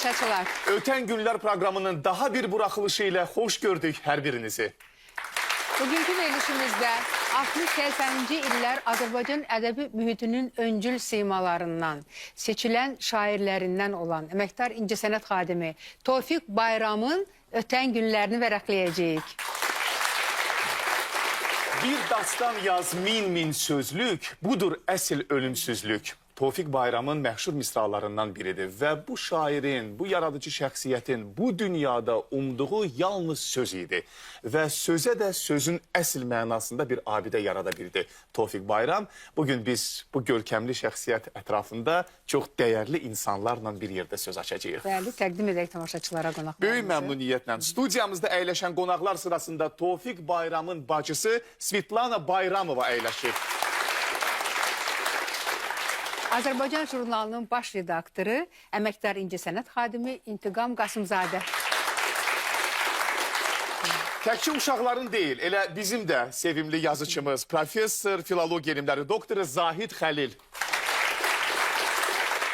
tamaşaçılar. Öten Günler programının daha bir buraxılışı ilə hoş gördük hər birinizi. Bugünkü verilişimizdə 60-80-ci illər Azərbaycan ədəbi mühitinin öncül simalarından, seçilən şairlərindən olan əməkdar incəsənət xadimi Tofiq Bayramın ötən günlərini vərəqləyəcəyik. Bir dastan yaz min sözlük, budur əsl ölümsüzlük. Tofiq Bayramın məşhur misralarından biridir və bu şairin, bu yaradıcı şəxsiyyətin bu dünyada umduğu yalnız söz idi. Və sözə də sözün əsl mənasında bir abidə yarada bildi Tofiq Bayram. Bugün biz bu görkəmli şəxsiyyət ətrafında çox dəyərli insanlarla bir yerdə söz açacağıq. Bəli, təqdim edək tamaşaçılara qonaqlarımızı. Böyük məmnuniyyətlə studiyamızda əyləşən qonaqlar sırasında Tofiq Bayramın bacısı Svetlana Bayramova əyləşir. Azərbaycan jurnalının baş redaktoru, əməkdar incəsənət xadimi İntiqam Qasımzadə. Təkcə uşaqların deyil, elə bizim də sevimli yazıçımız, professor, filologiya elmləri doktoru Zahid Xəlil.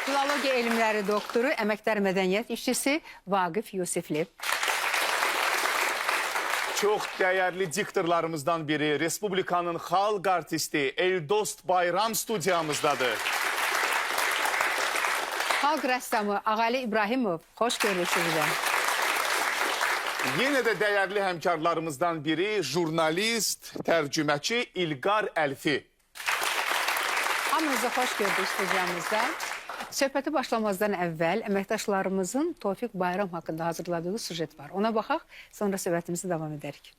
Filologiya elmləri doktoru, əməkdar mədəniyyət işçisi Vaqif Yusifli. Çox dəyərli diktorlarımızdan biri, Respublikanın xalq artisti Eldost Bayram studiyamızdadır. Xalq rəssamı Ağali İbrahimov, xoş görürük sizdə. Yenə də dəyərli həmkarlarımızdan biri, jurnalist, tərcüməçi İlqar Əlfi. Hamınızı xoş gördük studiyamızda. Söhbəti başlamazdan əvvəl əməkdaşlarımızın Tofiq Bayram haqqında hazırladığı sujet var. Ona baxaq, sonra söhbətimizi davam edərik.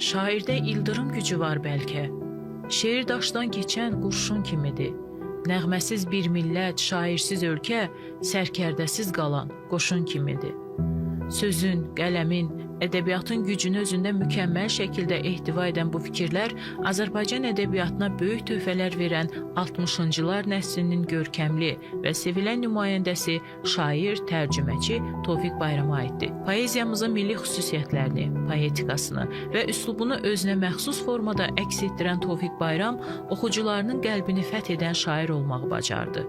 Şairdə ildırım gücü var bəlkə. Şeir daşdan keçən qurşun kimidir. Nəğməsiz bir millət, şairsiz ölkə, sərkərdəsiz qalan qoşun kimidir. Sözün, qələmin, ədəbiyyatın gücünü özündə mükəmməl şəkildə ehtiva edən bu fikirlər Azərbaycan ədəbiyyatına böyük töhfələr verən 60-cılar nəslinin görkəmli və sevilən nümayəndəsi, şair, tərcüməçi Tofiq Bayrama aiddir. Poeziyamızın milli xüsusiyyətlərini, poetikasını və üslubunu özünə məxsus formada əks etdirən Tofiq Bayram oxucularının qəlbini fəth edən şair olmağı bacardı.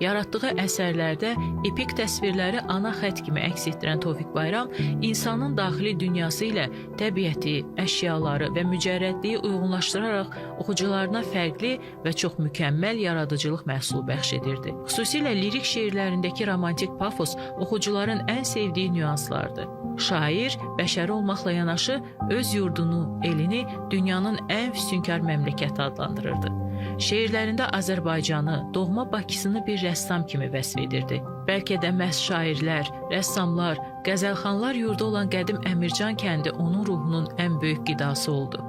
Yaratdığı əsərlərdə epik təsvirləri ana xətt kimi əks etdirən Tofiq Bayram insanın daxili dünyası ilə təbiəti, əşyaları və mücərrədliyi uyğunlaşdıraraq oxucularına fərqli və çox mükəmməl yaradıcılıq məhsulu bəxş edirdi. Xüsusilə lirik şeirlərindəki romantik pafos oxucuların ən sevdiyi nüanslardır. Şair, bəşəri olmaqla yanaşı öz yurdunu, elini dünyanın ən füsunkar məmləkəti adlandırırdı. Şeirlərində Azərbaycanı, doğma Bakısını bir rəssam kimi vəsf edirdi. Bəlkə də məhz şairlər, rəssamlar, qəzəlxanlar yurdu olan qədim Əmircan kəndi onun ruhunun ən böyük qidası oldu.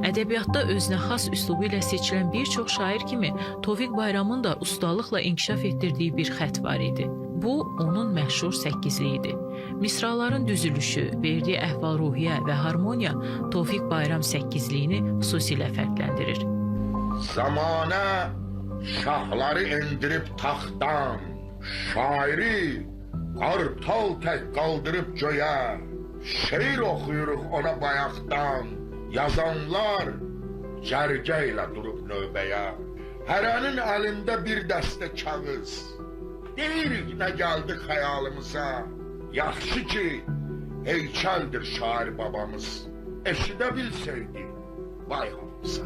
Ədəbiyyatda özünə xas üslubu ilə seçilən bir çox şair kimi Tofiq Bayramın da ustalıqla inkişaf etdirdiyi bir xətt var idi. Bu, onun məşhur səkizliyi idi. Misraların düzülüşü, verdiyi əhval-ruhiyyə və harmoniya Tofiq Bayram səkizliyini xüsusilə fərqləndirir. Zamanə şahları endirib taxtdan, şairi qartal tək qaldırıb göyə, şeir oxuyuruq ona bayaqdan, yazanlar cərgə ilə durub növbəyə, hərənin əlində bir dəstə kağız, deyirik nə gəldi xəyalımıza, yaxşı ki, heykəldir şair babamız, eşidə bilsəydi, vay hamıza.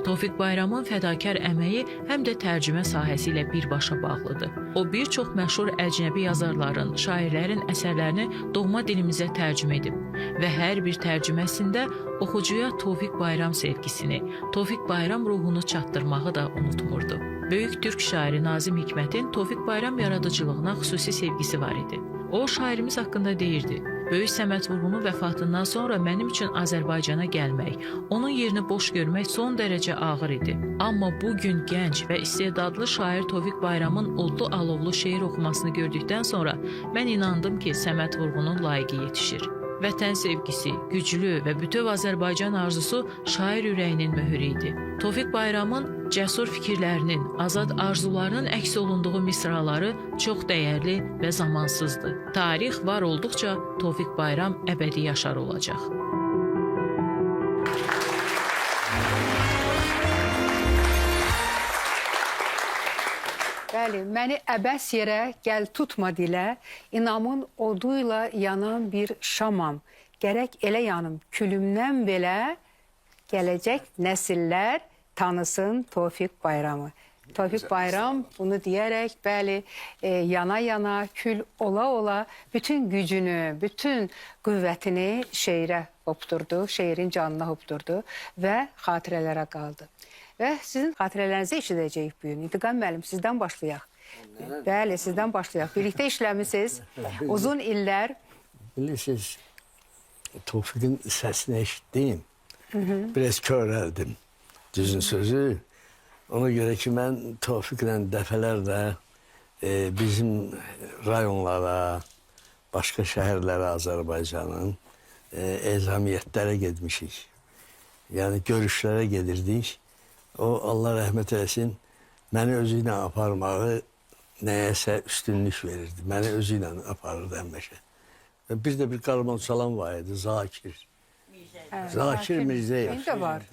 Tofiq Bayramın fədakar əməyi həm də tərcümə sahəsi ilə birbaşa bağlıdır. O, bir çox məşhur əcnəbi yazarların, şairlərin əsərlərini doğma dilimizə tərcümə edib və hər bir tərcüməsində oxucuya Tofiq Bayram sevgisini, Tofiq Bayram ruhunu çatdırmağı da unutmurdu. Böyük türk şairi Nazim Hikmətin Tofiq Bayram yaradıcılığına xüsusi sevgisi var idi. O, şairimiz haqqında deyirdi: Böyük Səməd Vurğunun vəfatından sonra mənim üçün Azərbaycana gəlmək, onun yerini boş görmək son dərəcə ağır idi. Amma bugün gənc və istedadlı şair Tofiq Bayramın odlu alovlu şeir oxumasını gördükdən sonra mən inandım ki, Səməd Vurğunun layiqi yetişir. Vətən sevgisi, güclü və bütöv Azərbaycan arzusu şair ürəyinin möhürü idi. Tofiq Bayramın cəsur fikirlərinin, azad arzularının əks olunduğu misraları çox dəyərli və zamansızdır. Tarix var olduqca Tofiq Bayram əbədi yaşar olacaq. Bəli, məni əbəs yerə gəl tutma dilə, inamın oduyla yanan bir şamam. Gərək elə yanım külümdən belə, gələcək nəsillər tanısın Tofiq Bayramı. Tofiq Bayram bunu deyərək, bəli, yana-yana, kül ola-ola bütün gücünü, bütün qüvvətini şeirə hopdurdu, şeirin canına hopdurdu və xatirələrə qaldı. Və sizin xatirələrinizi eşidəcəyik bu gün. İntiqam müəllim, sizdən başlayaq. Bəli, sizdən başlayaq. Birlikdə işləmisiniz. Uzun illər. Bilirsiniz, Tofiqin səsini eşitdim. Biraz körəldim. Düzün sözü. Ona görə ki, mən Tofiqlə dəfələrlə bizim rayonlara, başqa şəhərlərə Azərbaycanın ezamiyyətlərə getmişik. Yəni, görüşlərə gedirdik. O, Allah rəhmət eləsin, məni özü ilə aparmağı nəyəsə üstünlük verirdi. Məni özü ilə aparırdı həmişə. Bir də bir qarmonçalan var idi, Zakir. Zakir Mirzəyev. Mənim də var.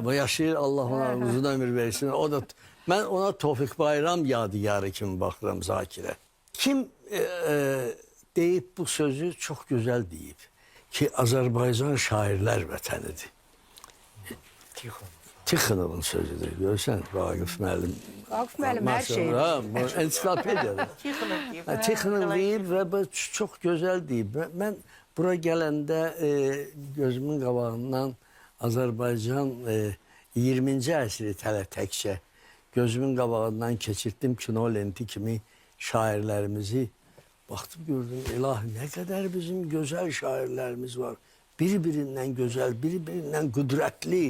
Bu yaşayır, Allah ona uzun ömür versin. Mən ona Tofiq Bayram yadigarı kimi baxıram Zakirə. Kim deyib bu sözü çox gözəl deyib ki, Azərbaycan şairlər vətənidir. Tixonovun sözüdür. Görsən, Vaqif müəllim. Vaqif müəllim hər şey. Ensiklopediyadır. Tixonov deyib və bu çox gözəl deyib. Mən bura gələndə gözümün qabağından Azərbaycan 20-ci əsri təkcə gözümün qabağından keçirtdim kino lenti kimi şairlərimizi. Baxdım, gördüm, ilahi, nə qədər bizim gözəl şairlərimiz var. Bir-birindən gözəl, bir-birindən qüdrətli,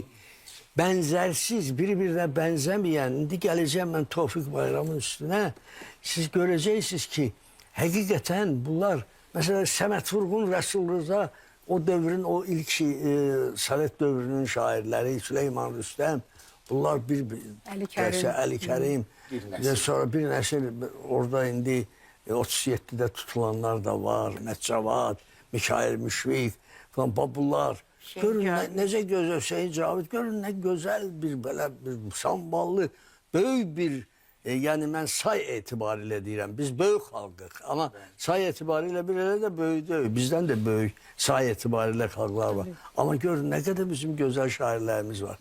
bənzərsiz, bir-birinə bənzəməyən. İndi gələcəm mən Tofiq Bayramın üstünə. Siz görəcəksiniz ki, həqiqətən bunlar, məsələn, Səməd Vurğun, Rəsul Rıza, o dövrün, o ilk Sovet dövrünün şairləri, Süleyman Rüstəm, bunlar Əli Kərim, sonra bir nəsil orada indi 37-də tutulanlar da var, Mətcavad, Mikail Müşfiq falan, bunlar. Görün, necə gözəl Hüseyin Cavid, görün, nə gözəl bir belə bir samballı, böyük bir, yəni mən say etibarilə deyirəm, biz böyük xalqıq, amma say etibarilə bir elə də böyük deyil, bizdən də böyük say etibarilə xalqlar var. Amma görün, nə qədər bizim gözəl şairlərimiz var.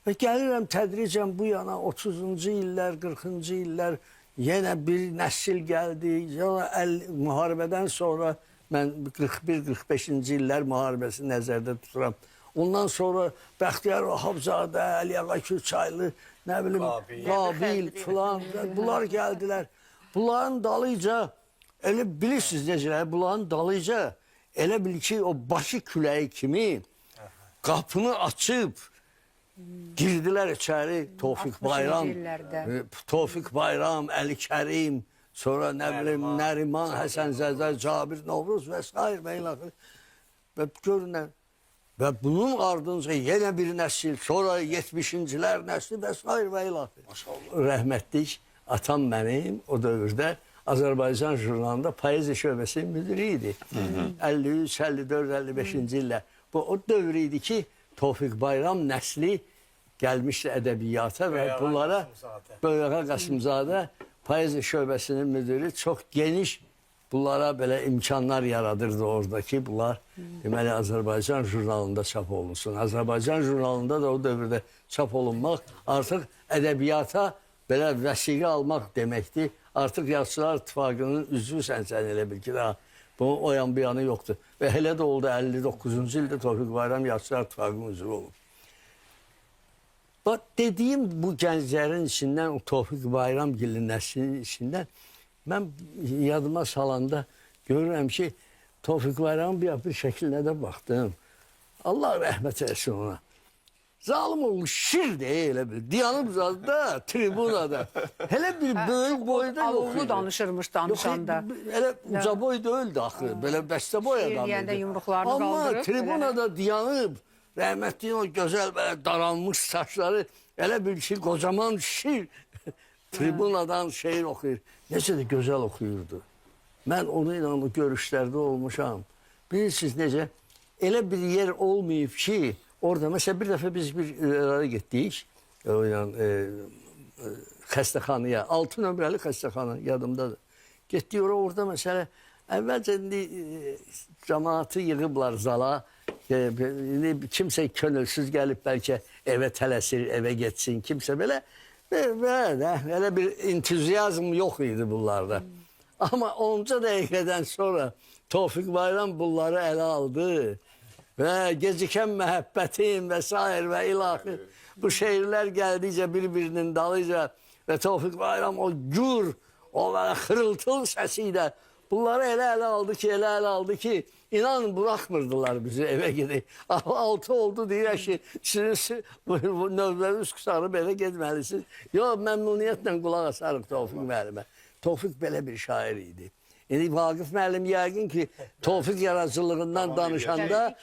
Və gəlirəm tədricən bu yana 30-cu illər, 40-cı illər yenə bir nəsil gəldi. Müharibədən sonra mən 41-45-ci illər müharibəsi nəzərdə tuturam. Ondan sonra Bəxtiyar Vahabzadə, Əliyağa Kürçaylı, nə bilim, Qabil filan, bunlar gəldilər. Bunların dalıca, elə bilirsiniz necə, bunların dalıca, elə bil ki, o başı küləyi kimi qapını açıb, girdilər içəri Tofiq Bayram, Tofiq Bayram, Əli Kərim, sonra nə bilim Nəriman, Həsən Zəzər, Cabir Novruz və s. və ilaxır. Və görünən, və bunun ardınca yenə bir nəsil, sonra 70-cilər nəsli və s. və ilaxır. Rəhmətlik atam mənim o dövrdə Azərbaycan jurnalında poeziya şöbəsinin müdürü idi. 53, 54, 55-ci illər. Bu o dövr idi ki, Tofiq Bayram nəsli gəlmişdi ədəbiyyata və bunlara Böyüqa Qasımzadə poeziya şöbəsinin müdürü çox geniş bunlara belə imkanlar yaradırdı oradakı. Bunlar deməli Azərbaycan jurnalında çap olunsun. Azərbaycan jurnalında da o dövrdə çap olunmaq artıq ədəbiyyata belə vəsiqə almaq deməkdir. Artıq Yazıçılar İttifaqının üzvüsən sən elə bil ki, daha bunun o yan bir yanı yoxdur. Və elə də oldu 59-cu ildə Tofiq Bayram Yazıçılar İttifaqının üzvü olub. Bax, dediyim bu gənclərin içindən, o Tofiq Bayram gilli nəslinin içindən mən yadıma salanda görürəm ki, Tofiq Bayramın bir şəklinə də baxdım. Allah rəhmət eləsin ona. Zalim olmuş şir deyə elə bil. Diyanıb zadda, tribunada. Elə bir böyük boyda yox idi. Alovlu danışırmış danışanda. Elə uca boy deyildi axı. Belə bəstə boy adam idi. Şir deyəndə yumruqlarını qaldırıb. Amma tribunada diyanıb, rəhmətliyin o gözəl belə daranmış saçları, elə bir şey, qocaman şir tribunadan şeir oxuyur. Necə də gözəl oxuyurdu. Mən onu ilə o görüşlərdə olmuşam. Bilirsiniz necə? Elə bir yer olmayıb ki, orada, məsələn, bir dəfə biz bir yerlərə getdik, xəstəxanaya, 6 nömrəli xəstəxana yadımdadır. Getdik orada məsələ, əvvəlcə indi cəmaatı yığıblar zala, kimsə könülsüz gəlib bəlkə evə tələsir, evə getsin, kimsə belə, elə bir entuziyazm yox idi bunlarda. Amma 10 dəqiqədən sonra Tofiq Bayram bunları ələ aldı və gecikən məhəbbətim və s. və ilahi bu şeirlər gəldikcə bir-birinin dalıca və Tofiq Bayram o gür, o xırıltıl səsi ilə bunları elə ələ aldı ki, inan buraxmırdılar bizi evə gedək. 6 oldu deyir ki, siz növbəniz qısarıb evə getməlisiniz. Yox, məmnuniyyətlə qulaq asarıq Tofiq müəllimə. Tofiq belə bir şair idi. İndi Vaqif müəllim yəqin ki, Tofiq yaradıcılığından danışanda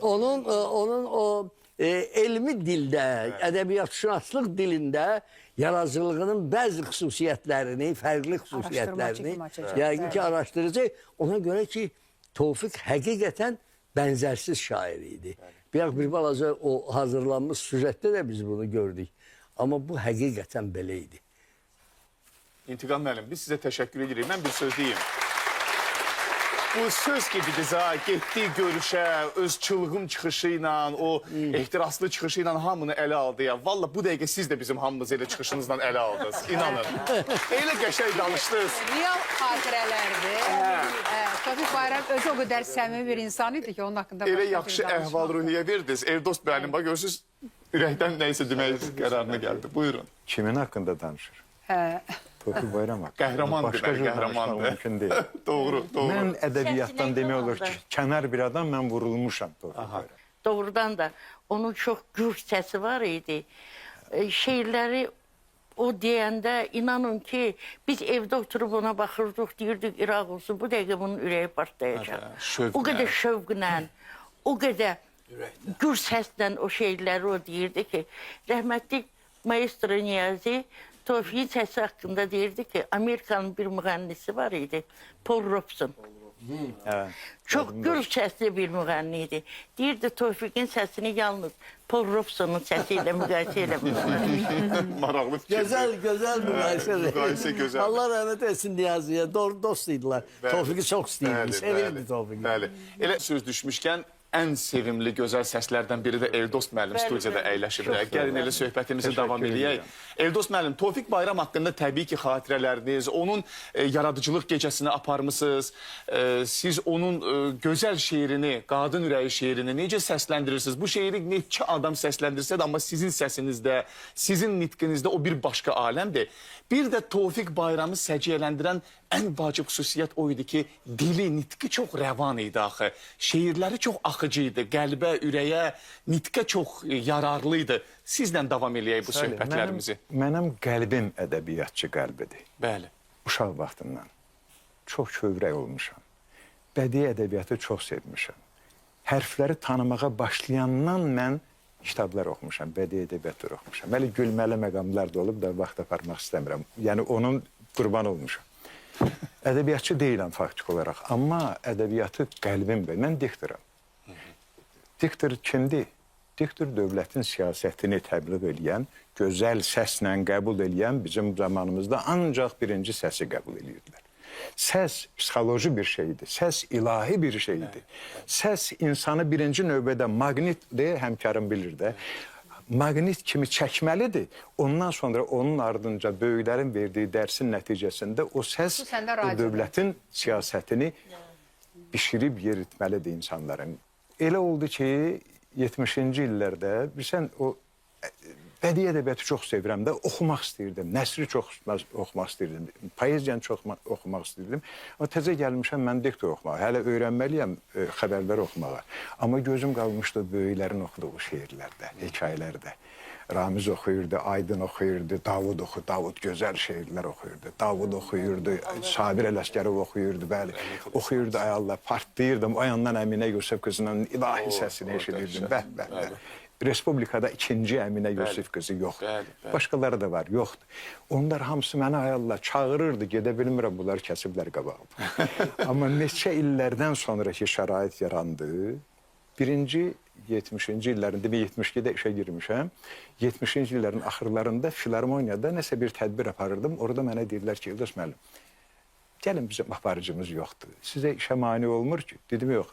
onun o elmi dildə, ədəbiyyatşünaslıq dilində yaradıcılığının bəzi xüsusiyyətlərini, fərqli xüsusiyyətlərini yəqin ki, araşdıracaq. Ona görə ki, Tofiq həqiqətən bənzərsiz şair idi. Bir balaca o hazırlanmış süjetdə də biz bunu gördük. Amma bu həqiqətən belə idi. İntiqam müəllim, biz sizə təşəkkür edirik. Mən bir söz deyim. Bu söz gibidir ha, getdi görüşə, öz çılğın çıxışı ilə, o ehtiraslı çıxışı ilə hamını ələ aldı ya. Valla bu dəqiqə siz də bizim hamımızı elə çıxışınızla ələ aldınız, inanın. Elə qəşəng danışdınız. Real xatirələrdir. Tofiq Bayram özü o qədər səmimi bir insan idi ki, onun haqqında Elə yaxşı əhval-ruhiyyə verdiniz. Erdost müəllim, bax görürsünüz, ürəkdən nəysə demək qərarına gəldi. Buyurun. Kimin haqqında danışır? Tofiq Bayram haqqında. Qəhrəmandır, Başqa cür danışmaq qəhrəmandır. mümkün deyil. Doğru, doğru. Mən ədəbiyyatdan demək olur ki, kənar bir adam, mən vurulmuşam Tofiq Bayram. Doğrudan da onun çox gür səsi var idi. Şeirləri o deyəndə inanın ki, biz evdə oturub ona baxırdıq, deyirdik İraq olsun, bu dəqiqə bunun ürəyi partlayacaq. O qədər şövqlə, o qədər gür səslə o şeirləri o deyirdi ki, rəhmətli Maestro Niyazi Tofiqin səsi haqqında deyirdi ki, Amerikanın bir müğənnisi var idi, Paul Robeson. Çox gür səsli bir müğənni idi. Deyirdi Tofiqin səsini yalnız Paul Robesonun səsi ilə müqayisə eləmişdir. Maraqlı fikir. Gözəl müqayisədir. Müqayisə gözəl. Allah rəhmət etsin Niyaziyə. Doğru dost idilər. Tofiqi çox istəyirdi. Sevirdi Tofiqi. Bəli. Elə söz düşmüşkən ən sevimli, gözəl səslərdən biri də Erdost müəllim studiyada əyləşir. Gəlin elə söhbətimizi davam edək. Erdost müəllim, Tofiq Bayram haqqında təbii ki, xatirələriniz, onun yaradıcılıq gecəsini aparmısınız. Siz onun gözəl şeirini, qadın ürəyi şeirini necə səsləndirirsiniz? Bu şeiri neçə adam səsləndirsə də, amma sizin səsinizdə, sizin nitqinizdə o bir başqa aləmdir. Bir də Tofiq Bayramı səciyyələndirən ən vacib xüsusiyyət o idi ki, dili, nitqi çox rəvan idi axı. Şeirləri çox axıcı idi, qəlbə, ürəyə, nitqə çox yararlı idi. Sizlə davam eləyək bu söhbətlərimizi. Mənim qəlbim ədəbiyyatçı qəlbidir. Bəli. Uşaq vaxtından çox kövrək olmuşam. Bədii ədəbiyyatı çox sevmişəm. Hərfləri tanımağa başlayandan mən kitablar oxumuşam, bədii ədəbiyyatlar oxumuşam. Hələ gülməli məqamlar da olub da vaxt aparmaq istəmirəm. Yəni onun qurban olmuşam. Ədəbiyyatçı deyiləm faktik olaraq, amma ədəbiyyatı qəlbimdir. Mən diktoram. Diktor kimdir? Diktor dövlətin siyasətini təbliğ eləyən, gözəl səslə qəbul eləyən bizim zamanımızda ancaq birinci səsi qəbul edirdilər. Səs psixoloji bir şeydir, səs ilahi bir şeydir. Səs insanı birinci növbədə maqnitdir, həmkarım bilir də, maqnit kimi çəkməlidir. Ondan sonra onun ardınca böyüklərin verdiyi dərsin nəticəsində o səs o dövlətin siyasətini bişirib yeritməlidir insanların. Elə oldu ki, 70-ci illərdə bilsən o bədii ədəbiyyatı çox sevirəm də, oxumaq istəyirdim, nəsri çox oxumaq istəyirdim, poeziyanı çox oxumaq istəyirdim. Amma təzə gəlmişəm mən diktor oxumağa, hələ öyrənməliyəm xəbərləri oxumağa. Amma gözüm qalmışdı böyüklərin oxuduğu şeirlərdə, hekayələrdə. Ramiz oxuyurdu, Aydın oxuyurdu, Davud gözəl şeirlər oxuyurdu. Davud oxuyurdu, Sabir Ələsgərov oxuyurdu, bəli. Oxuyurdu, ay Allah, partlayırdım. O yandan Əminə Yusif qızının ilahi səsini eşidirdim. Bəh. Respublikada ikinci Əminə Yusif qızı yoxdur. Başqaları da var, yoxdur. Onlar hamısı mənə ay Allah çağırırdı, gedə bilmirəm, bunlar kəsiblər qabağım. Amma neçə illərdən sonra ki, şərait yarandı, birinci 70-ci illərin, demək 72-də işə girmişəm. 70-ci illərin axırlarında filarmoniyada nəsə bir tədbir aparırdım. Orada mənə deyirlər ki, İldos müəllim, gəlin bizim aparıcımız yoxdur. Sizə işə mane olmur ki. Dedim, yox,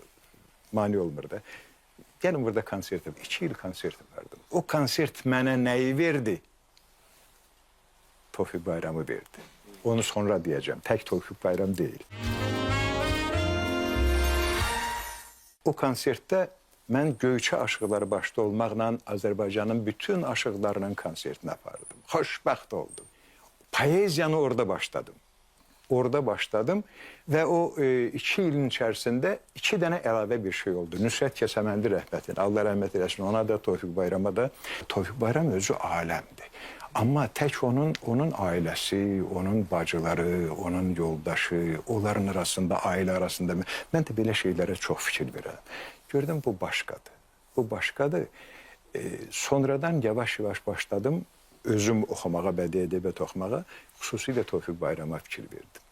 mane olmur da. Gəlin burada konsert yapın. 2 il konsert yapardım. O konsert mənə nəyi verdi? Tofiq Bayramı verdi. Onu sonra deyəcəm. Tək Tofiq Bayram deyil. O konsertdə mən Göyçə aşıqları başda olmaqla Azərbaycanın bütün aşıqlarının konsertini apardım. Xoşbəxt oldum. Poeziyanı orada başladım. Orada başladım və o 2 ilin içərisində 2 dənə əlavə bir şey oldu. Nüsrət Kəsəməndi rəhmətin, Allah rəhmət eləsin, ona da, Tofiq Bayrama da. Tofiq Bayram özü aləmdir. Amma tək onun ailəsi, onun bacıları, onun yoldaşı, onların arasında, ailə arasında mən də belə şeylərə çox fikir verirəm. Gördüm bu başqadır. Bu başqadır. Sonradan yavaş-yavaş başladım özüm oxumağa, bədii ədəbiyyat oxumağa, xüsusilə Tofiq Bayrama fikir verdim.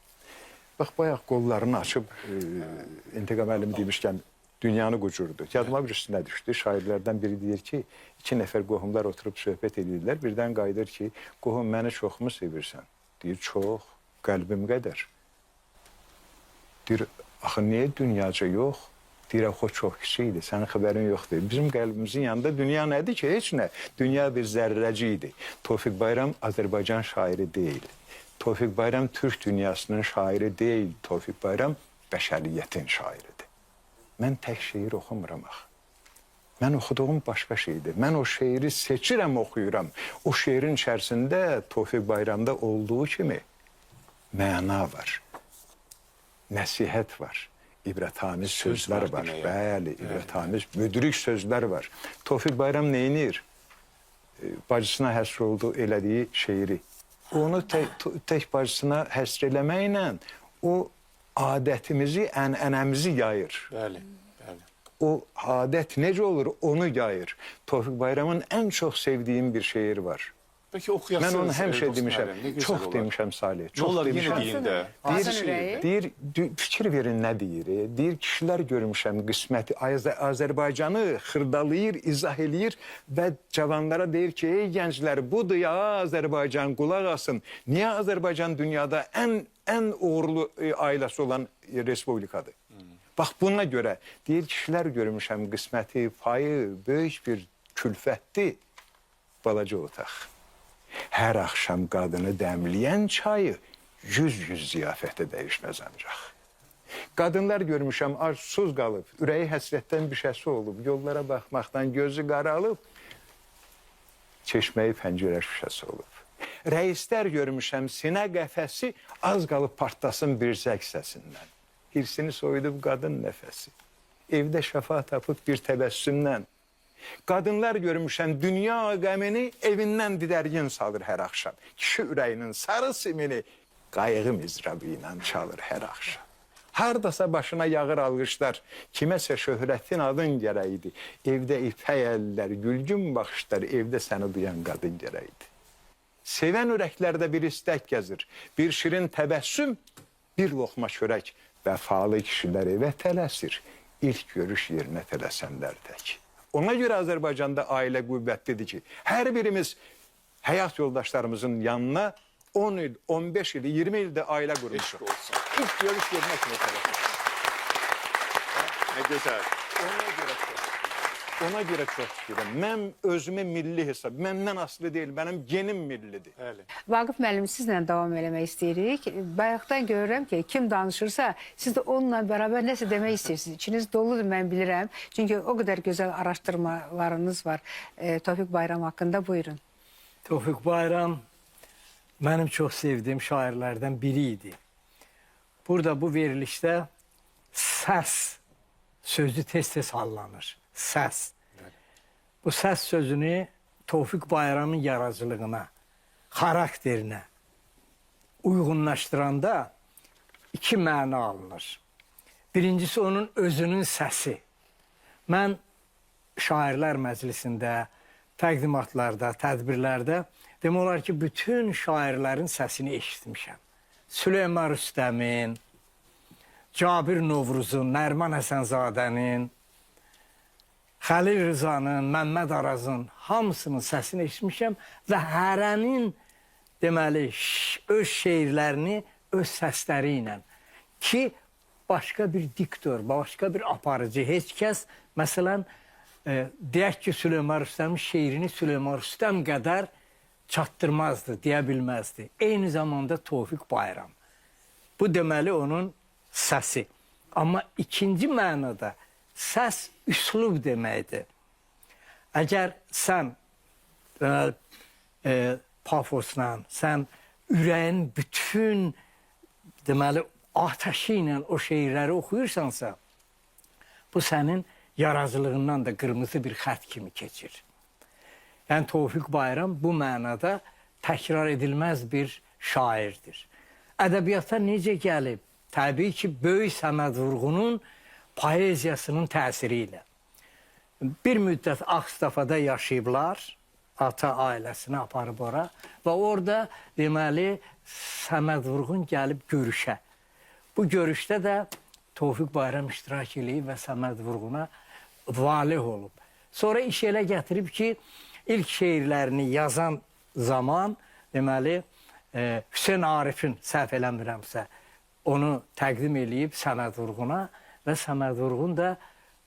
Bax, bayaq qollarını açıb, İntiqam müəllim demişkən, dünyanı qucurdu. Yadıma bir üstünə düşdü. Şairlərdən biri deyir ki, 2 nəfər qohumlar oturub söhbət edirlər. Birdən qayıdır ki, qohum, məni çoxmu sevirsən? Deyir, çox, qəlbim qədər. Deyir, axı, niyə dünyaca yox? Deyir, o çox kiçikdir, sənin xəbərin yoxdur. Bizim qəlbimizin yanında dünya nədir ki? Heç nə. Dünya bir zərrəci idi. Tofiq Bayram Azərbaycan şairi deyil. Tofiq Bayram Türk dünyasının şairi deyil. Tofiq Bayram bəşəriyyətin şairidir. Mən tək şeir oxumuram axı. Mən oxuduğum başqa şeydir. Mən o şeiri seçirəm, oxuyuram. O şeirin içərisində Tofiq Bayramda olduğu kimi məna var. Nəsihət var. İbrətamiz sözlər var. Bəli, ibrətamiz, müdrik sözlər var. Tofiq Bayram neynir? Bacısına həsr oldu, elədiyi şeiri. Onu tək bacısına həsr eləməklə o adətimizi, ənənəmizi yayır. Bəli, bəli. O adət necə olur, onu yayır. Tofiq Bayramın ən çox sevdiyim bir şeir var. Peki oxuyasınız. Mən onu həmişə demişəm, çox demişəm Salih. Nə olar, yenə deyin də. Deyir, fikir verin nə deyir. Deyir, kişilər görmüşəm qisməti. Azərbaycanı xırdalayır, izah eləyir və cavanlara deyir ki, ey gənclər, budur ya Azərbaycan, qulaq asın. Niyə Azərbaycan dünyada ən uğurlu ailəsi olan respublikadır? Bax, buna görə deyir, kişilər görmüşəm qisməti, payı, böyük bir külfətdir, balaca otaq. Hər axşam qadını dəmləyən çayı 100 ziyafətə dəyişməz ancaq. Qadınlar görmüşəm, arsuz qalıb, ürəyi həsrətdən bişəsi olub, yollara baxmaqdan gözü qaralıb, çeşməyi pəncərə şüşəsi olub. Rəislər görmüşəm, sinə qəfəsi az qalıb partlasın bir zəq səsindən. Hirsini soyudub qadın nəfəsi, evdə şəfa tapıb bir təbəssümdən. Qadınlar görmüşəm, dünya qəmini evindən didərgin salır hər axşam. Kişi ürəyinin sarı simini qayığı mizrabı ilə çalır hər axşam. Hardasa başına yağır alqışlar, kiməsə şöhrətin adın gərəkdi. Evdə ipək əllər, gülgün baxışlar, evdə səni duyan qadın gərəkdi. Sevən ürəklərdə bir istək gəzir, bir şirin təbəssüm, bir loxma çörək. Vəfalı kişilər evə tələsir, ilk görüş yerinə tələsənlər tək. Ona görə Azərbaycanda ailə qüvvətlidir ki, hər birimiz həyat yoldaşlarımızın yanına 10 il, 15 il, 20 ildə ailə qurmuşuq. İlk görüş yerinə kimi tələsənlər. Nə gözəl. Ona görə çox istəyirəm. Mən özümü milli hesab, məndən asılı deyil, mənim genim millidir. Bəli. Vaqif müəllim, sizlə davam eləmək istəyirik. Bayaqdan görürəm ki, kim danışırsa, siz də onunla bərabər nəsə demək istəyirsiniz. İçiniz doludur, mən bilirəm. Çünki o qədər gözəl araşdırmalarınız var Tofiq Bayram haqqında. Buyurun. Tofiq Bayram mənim çox sevdiyim şairlərdən biri idi. Burada bu verilişdə səs sözü tez-tez hallanır. Səs. Bu səs sözünü Tofiq Bayramın yaradıcılığına, xarakterinə uyğunlaşdıranda 2 məna alınır. Birincisi onun özünün səsi. Mən şairlər məclisində, təqdimatlarda, tədbirlərdə demək olar ki, bütün şairlərin səsini eşitmişəm. Süleyman Rüstəmin, Cabir Novruzun, Nərman Həsənzadənin, Xəlil Rızanın, Məmməd Arazın hamısının səsini eşitmişəm və hərənin deməli öz şeirlərini öz səsləri ilə ki, başqa bir diktor, başqa bir aparıcı, heç kəs, məsələn, deyək ki, Süleyman Rüstəmin şeirini Süleyman Rüstəm qədər çatdırmazdı, deyə bilməzdi. Eyni zamanda Tofiq Bayram. Bu deməli onun səsi. Amma ikinci mənada səs üslub deməkdir. Əgər sən pafosla, sən ürəyin bütün deməli ateşi ilə o şeirləri oxuyursansa, bu sənin yaradıcılığından da qırmızı bir xətt kimi keçir. Yəni Tofiq Bayram bu mənada təkrar edilməz bir şairdir. Ədəbiyyata necə gəlib? Təbii ki, Böyük Səməd Vurğunun poeziyasının təsiri ilə. Bir müddət Ağstafada yaşayıblar, ata ailəsini aparıb ora və orada deməli Səməd Vurğun gəlib görüşə. Bu görüşdə də Tofiq Bayram iştirak edib və Səməd Vurğuna valih olub. Sonra iş elə gətirib ki, ilk şeirlərini yazan zaman deməli Hüseyn Arifin, səhv eləmirəmsə, onu təqdim eləyib Səməd Vurğuna və Səməd Vurğun da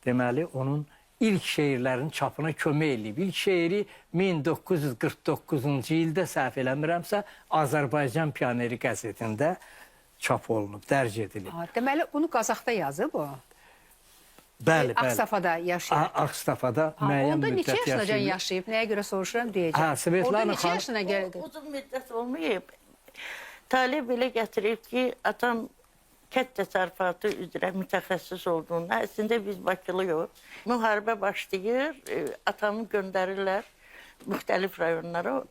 deməli onun ilk şeirlərin çapına kömək eləyib. İlk şeiri 1949-cu ildə səhv eləmirəmsə Azərbaycan Pioneri qəzetində çap olunub, dərc edilib. Deməli, bunu Qazaxda yazıb o. Bəli, bəli. Ağstafada yaşayıb. Ağstafada müəyyən Onda müddət neçə yaşına yaşayıb. yaşayıb? Nəyə görə soruşuram deyəcəm. Hə, Svetlana Orada neçə xanım- yaşına gəldi? Uzun müddət olmayıb. Talib belə gətirib ki, atam kənd təsərrüfatı üzrə mütəxəssis olduğunda, əslində biz Bakılıyıq. Müharibə başlayır, atamı göndərirlər müxtəlif rayonlara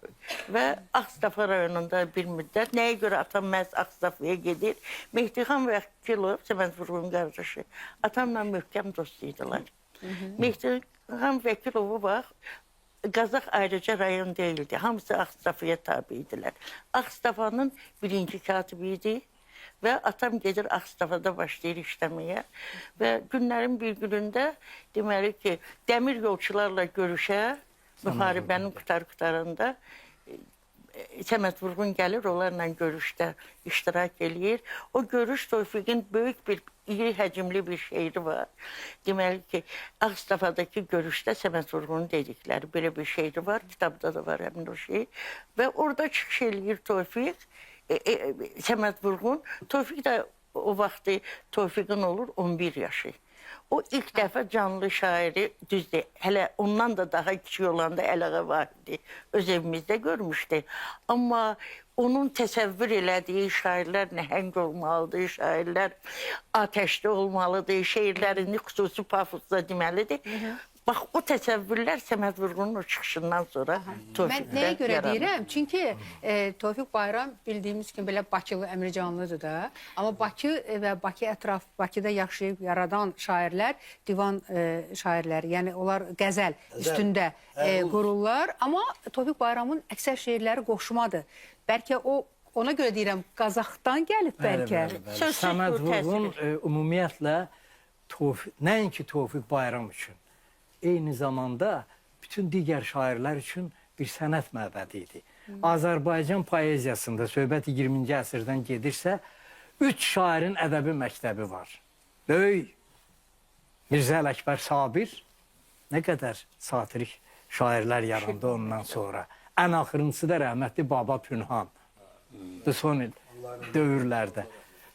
və Ağstafa rayonunda bir müddət. Nəyə görə atam məhz Ağstafaya gedir? Mehdiqan Vəkilov, Səməd Vurğunun qardaşı, atamla möhkəm dostuydular. Mehdiqan Vəkilovu bax, Qazax ayrıca rayon deyildi. Hamısı Ağstafaya tabi idilər. Ağstafanın birinci katibi idi və atam gedir Ağstafada başlayır işləməyə və günlərin bir günündə deməli ki, dəmir yolçularla görüşə, müharibənin qutarında Səməd Vurğun gəlir, onlarla görüşdə iştirak eləyir. O görüş Tofiqin böyük bir, iri həcmli bir şeiri var. Deməli ki, Ağstafadakı görüşdə Səməd Vurğunun dedikləri belə bir şeiri var, kitabda da var həmin o şey. Və orada çıxış eləyir Tofiq, Səməd Vurğun. Tofiq də o vaxtı Tofiqin olur 11 yaşı. O ilk dəfə canlı şairi, düzdür, hələ ondan da daha kiçik olanda Əlağa Vahidi öz evimizdə görmüşdü. Amma onun təsəvvür elədiyi şairlər nəhəng olmalıdır, şairlər ateşli olmalıdır, şeirlərini xüsusi pafosla deməlidir. Bax, o təsəvvürlər Səməd Vurğunun o çıxışından sonra Tofiqdə Mən nəyə görə deyirəm? Çünki Tofiq Bayram bildiyimiz kimi belə Bakılı, Əmircanlıdır da. Amma Bakı və Bakı ətraf, Bakıda yaşayıb yaradan şairlər, divan şairləri, yəni onlar qəzəl üstündə qururlar. Amma Tofiq Bayramın əksər şeirləri qoşmadır. Bəlkə o, ona görə deyirəm, Qazaxdan gəlib bəlkə. Səməd Vurğun ümumiyyətlə nəinki Tofiq Bayram üçün, eyni zamanda bütün digər şairlər üçün bir sənət məbədi idi. Azərbaycan poeziyasında söhbət 20-ci əsrdən gedirsə, 3 şairin ədəbi məktəbi var. Böyük Mirzə Ələkbər Sabir, nə qədər satirik şairlər yarandı ondan sonra. Ən axırıncısı da rəhmətli Baba Pünhan. Bu son dövrlərdə.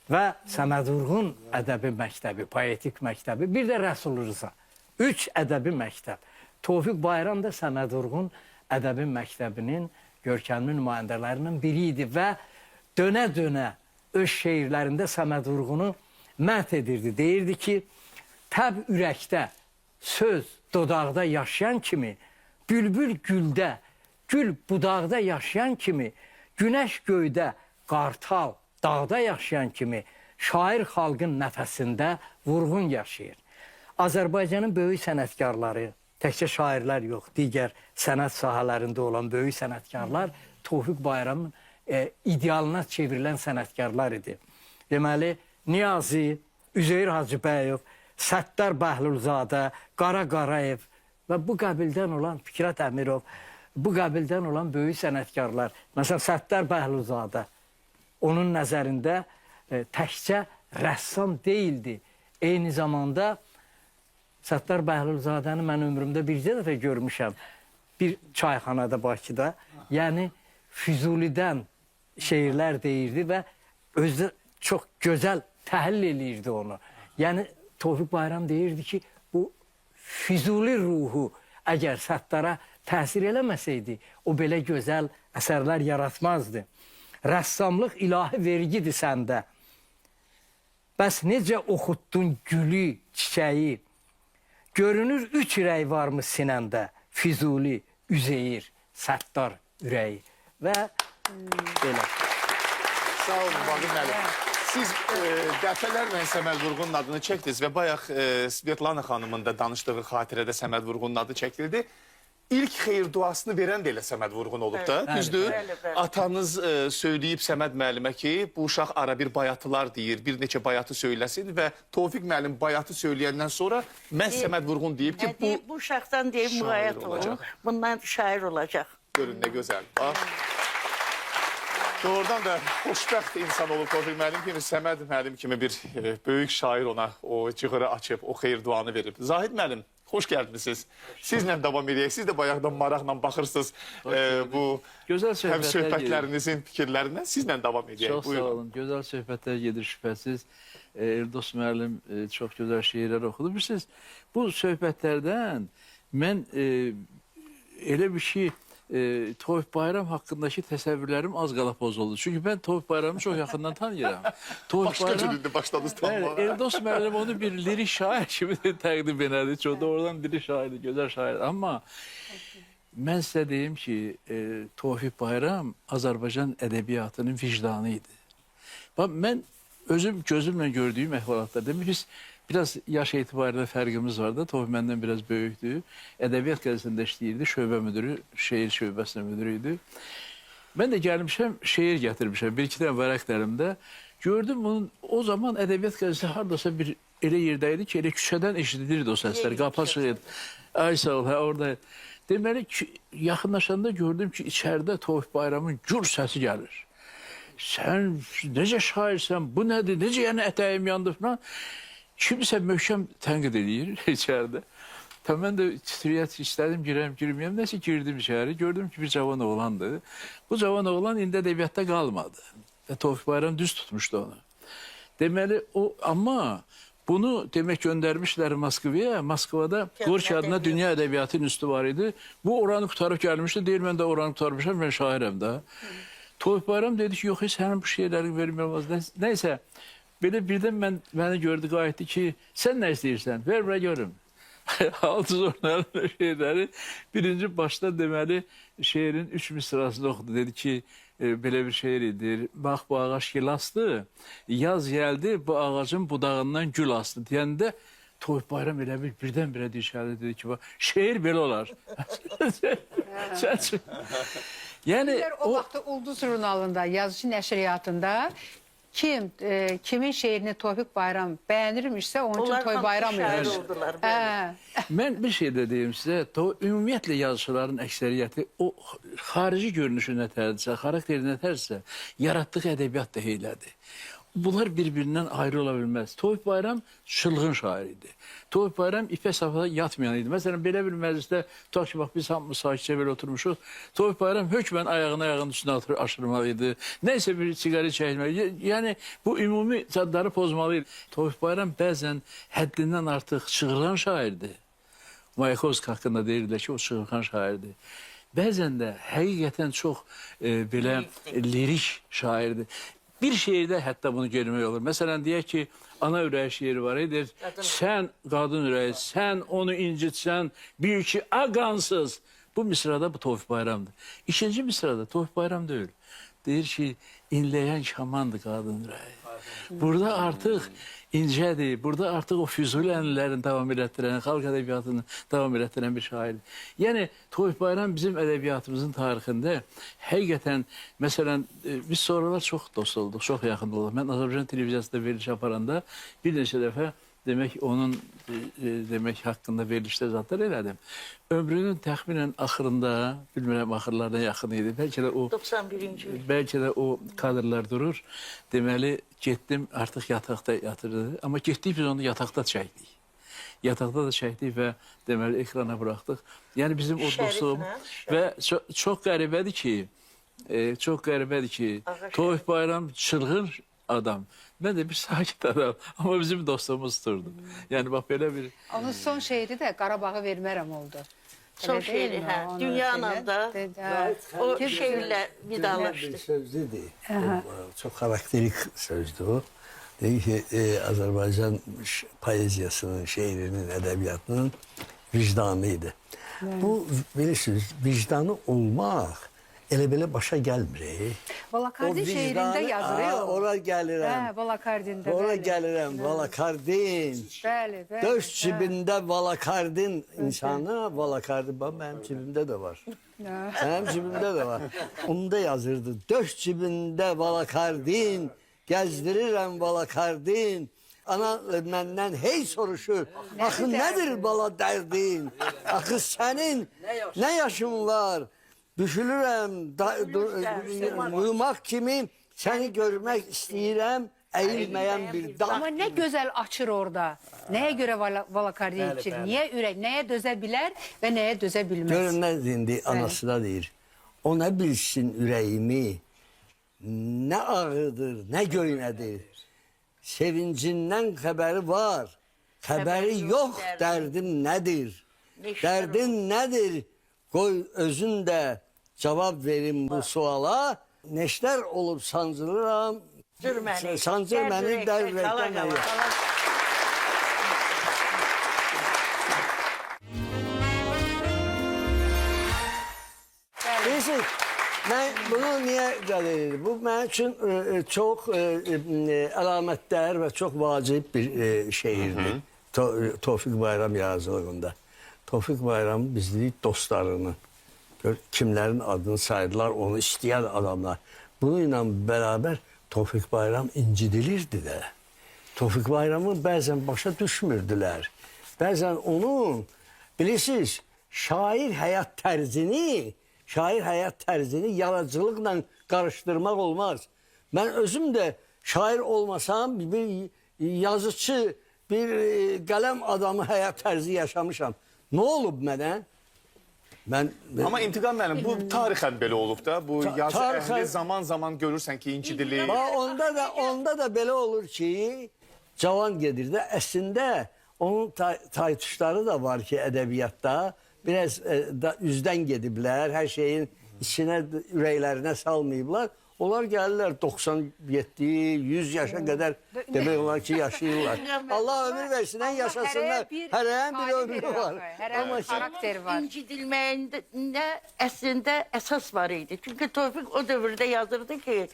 Və Səməd Vurğun ədəbi məktəbi, poetik məktəbi, bir də Rəsul Rıza. 3 ədəbi məktəb. Tofiq Bayram da Səməd Vurğun ədəbi məktəbinin görkəmli nümayəndələrindən biri idi və dönə-dönə öz şeirlərində Səməd Vurğunu mət edirdi. Deyirdi ki, təb ürəkdə, söz dodaqda yaşayan kimi, bülbül güldə, gül budaqda yaşayan kimi, günəş göydə, qartal dağda yaşayan kimi, şair xalqın nəfəsində Vurğun yaşayır. Azərbaycanın böyük sənətkarları, təkcə şairlər yox, digər sənət sahələrində olan böyük sənətkarlar Tofiq Bayramın idealına çevrilən sənətkarlar idi. Deməli, Niyazi, Üzeyir Hacıbəyov, Səttar Bəhlulzadə, Qara Qarayev, və bu qəbildən olan Fikrət Əmirov, bu qəbildən olan böyük sənətkarlar, məsələn, Səttar Bəhlulzadə, onun nəzərində təkcə rəssam deyildi. Eyni zamanda Səttar Bəhlulzadəni mən ömrümdə bircə dəfə görmüşəm. Bir çayxanada Bakıda. Yəni Füzulidən şeirlər deyirdi və özü çox gözəl təhlil eləyirdi onu. Yəni Tofiq Bayram deyirdi ki, bu Füzuli ruhu əgər Səttara təsir eləməsəydi, o belə gözəl əsərlər yaratmazdı. Rəssamlıq ilahi vergidir səndə. Bəs necə oxutdun gülü, çiçəyi? Görünür üç ürək varmı sinəndə? Füzuli, Üzeyir, Səttar ürəyi. Və belə. Sağ olun Vahid müəllim. Siz dəfələrlə Səməd Vurğunun adını çəkdiniz və bayaq Svetlana xanımın da danışdığı xatirədə Səməd Vurğunun adı çəkildi. İlk xeyir duasını verən də elə Səməd Vurğun olub da, düzdür? bəli. Atanız söyləyib Səməd müəllimə ki, bu uşaq ara bir bayatılar deyir, bir neçə bayatı söyləsin və Tofiq müəllim bayatı söyləyəndən sonra mən Səməd Vurğun deyib ki, Bu uşaqdan deyib şair müğayət olacaq. olun, bundan şair olacaq. görün nə gözəl. Bax. Doğrudan da xoşbəxt insan olub Tofiq müəllim kimi, Səməd müəllim kimi bir böyük şair ona o cığırı açıb, o xeyir duanı verib. Zahid müəllim, xoş gəldiniz. Sizlə davam edək. Siz də bayaqdan maraqla baxırsınız bu Gözəl həm söhbətlər söhbətlərinizin fikirlərindən. Sizlə davam edək. Çox sağ olun. Gözəl söhbətlər gedir şübhəsiz. Erdos müəllim çox gözəl şeirlər oxudu. Bilirsiniz, bu söhbətlərdən mən elə bir şey Tofiq Bayram haqqındakı təsəvvürlərim az qala pozuldu. Çünki mən Tofiq Bayramı çox yaxından tanıyıram. Başqa cüründə başladınız tanımağa. Erdos müəllim onu bir lirik şair kimi təqdim elədi. Çox doğrudan lirik şairdir, gözəl şair. Amma mən sizə deyim ki, Tofiq Bayram Azərbaycan ədəbiyyatının vicdanı idi. Mən özüm gözümlə gördüyüm əhvalatlar. Demək biz biraz yaş etibarıyla fərqimiz var da. Tofiq məndən biraz böyükdür. Ədəbiyyat qəzetində işləyirdi. Şöbə müdürü, şeir şöbəsinin müdürü idi. Mən də gəlmişəm, şeir gətirmişəm. Bir-iki dənə vərəqlərimdə. Gördüm bunun, o zaman ədəbiyyat qəzetində hardasa bir elə yerdə idi ki, elə küçədən eşidilirdi o səslər. Qapı açıq idi. Ay sağ ol, orada. Deməli, yaxınlaşanda gördüm ki, içəridə Tofiq Bayramın gür səsi gəlir. Sən necə şairsən, bu nədir, necə yəni ətəyim yandı falan. Kimsə möhkəm tənqid edir içəridə. Mən də titriyət istədim, girməyəm. Nəsə girdim içəri, gördüm ki, bir cavan oğlandır. Bu cavan oğlan indi ədəbiyyatda qalmadı. Və Tofiq Bayram düz tutmuşdu onu. Deməli, amma bunu demək göndərmişlər Moskvaya. Moskvada Gorki adına dünya ədəbiyyatının üstü var idi. Bu oranı qutarıb gəlmişdi. Deyir, mən də oranı qutarmışam, mən şairəm də. Tofiq Bayram dedi ki, yox, sənin bu şeyləri verməyəm. Nəysə, belə birdən məni gördü, qayıtdı ki, sən nə istəyirsən? Ver, görüm. Altı zorlarla şeyləri birinci başda deməli şeirin 3 misrasını oxudu. Dedi ki, belə bir şeir idi. Bax, bu ağac gilasdır, yaz gəldi, bu ağacın budağından gül astı. Deyəndə Tofiq Bayram elə birdən-birə dişəli dedi ki, şeir belə olar. Yəni O vaxtda Ulduz jurnalında, yazıcı nəşriyyatında kimin şeirini Tofiq Bayram bəyənirmişsə, onun üçün Tofiq Bayram şair edir. oldular. mən bir şey də deyim sizə, ümumiyyətlə yazıçıların əksəriyyəti o xarici görünüşü nətərdirsə, xarakteri nətərdirsə, yaratdığı ədəbiyyat da heylədir. Bunlar bir-birindən ayrı ola bilməz. Tofiq Bayram çılğın şair idi. Tofiq Bayram ipə safhada yatmayan idi. Məsələn, belə bir məclisdə, tutaq ki, bax, biz hamımız sakitcə belə oturmuşuq. Tofiq Bayram hökmən ayağının üstünə aşırmalıydı. Nəysə bir siqaret çəkməli. Yəni, bu ümumi cadları pozmalıydı. Tofiq Bayram bəzən həddindən artıq çığıran şairdir. Mayakovski haqqında deyirlər ki, o çığıran şairdir. Bəzən də həqiqətən çox belə lirik şairdir. Bir şeirdə hətta bunu görmək olur. Məsələn, deyək ki, ana ürəyi şeiri var edir. Sən qadın ürəyi, sən onu incitsən, bir ki, ağansız. Bu misrada bu Tofiq Bayramdır. İkinci misrada Tofiq Bayram deyil. Deyir ki, inləyən kamandır qadın ürəyi. Burada artıq incədir, burada artıq o Füzuli ənlilərini davam elətdirən, xalq ədəbiyyatını davam elətdirən bir şairdir. Yəni, Tofiq Bayram bizim ədəbiyyatımızın tarixində həqiqətən, məsələn, biz sonralar çox dost olduq, çox yaxın olduq. Mən Azərbaycan televiziyasında veriliş aparanda bir neçə dəfə demək onun demək haqqında verilişdə zatlar elədim. Ömrünün təxminən axırında, bilmirəm axırlarına yaxın idi. Bəlkə də o 91-ci il. bəlkə də o kadrlar durur. Deməli getdim artıq yataqda yatırdı. Amma getdik biz onu yataqda çəkdik. Yataqda da çəkdik və deməli ekrana buraxdıq. Yəni bizim o dostluğum və çox qəribədir ki, Tofiq Bayram çılğın adam. Ben de bir sakit adam ama bizim dostluğumuz tuturdu. Yani bak böyle bir... Onun son şehri de Qarabağ'ı vermərəm oldu. Son Öyle değil şehri, mi? hə. Onun Dünyanla şeyle- da o şeyle Bir vidalaştı. sözdür. Çok karakterik sözdü o. Dedi ki Azerbaycan poeziyasının, şeirinin, edebiyatının vicdanıydı. Bu bilirsiniz vicdanı olmak elə belə başa gəlmir. Valakardin şehrinde yazılıyor. Ora gəlirəm. Hə, Valakardin'de. Ora bəli. gəlirəm. Valakardin. Bəli, bəli. Döş cibində Valakardin insanı. Valakardin bax mənim cibimdə də var. Mənim cibimdə də var. Onda yazırdı. Döş cibində Valakardin. Gəzdirirəm Valakardin. Ana məndən hey soruşur. Axı nədir bala dərdin? Axı sənin nə yaşın var? Düşülürəm, uyumaq kimi səni görmək istəyirəm, əyilməyən bir dağ. Ama ne güzel açır orada. Neye göre Valakardin içir? Niye ürek? Neye dözebilir ve neye dözebilmez? Görünməz indi anası da deyir. O nə bilsin ürəyimi, nə ağrıdır, nə göynədir. Sevincindən xəbəri var, xəbəri yox, dərdim nədir? Dərdin nədir? Qoy özün də cavab verin bu suala. Neşlər olub sancılıram, sancır məni dərd-ürəkdən məni. Bilirsiniz, mən bunu niyə icad edirəm? Bu mənim üçün çox əlamətdar və çox vacib bir şeirdir. Tofiq Bayram yazılığında. Tofiq Bayram bizlik dostlarını, kimlərin adını saydılar, onu istəyən adamlar. Bununla bərabər Tofiq Bayram incidilirdi də. Tofiq Bayramı bəzən başa düşmürdülər. Bəzən onun, bilirsiniz, şair həyat tərzini yaradıcılıqla qarışdırmaq olmaz. Mən özüm də şair olmasam, bir yazıcı, bir qələm adamı həyat tərzi yaşamışam. Nə olub mənə? Amma İntiqam müəllim, bu tarixən belə olub da. Bu yazı tarixən- əhli zaman görürsən ki, incidilir. Onda da belə olur ki, cavan gedir də. Əslində onun taytuşları da var ki, ədəbiyyatda biraz da üzdən gediblər, hər şeyin içinə, ürəklərinə salmayıblar. Onlar gəlirlər 97, 100 yaşa qədər demək olar ki, yaşayırlar. Allah ömür versin, yaşasınlar. Hərənin bir ömrü var. Hərənin karakter var. İncidilməyində əslində əsas var idi. Çünki Tofiq o dövrdə yazırdı ki,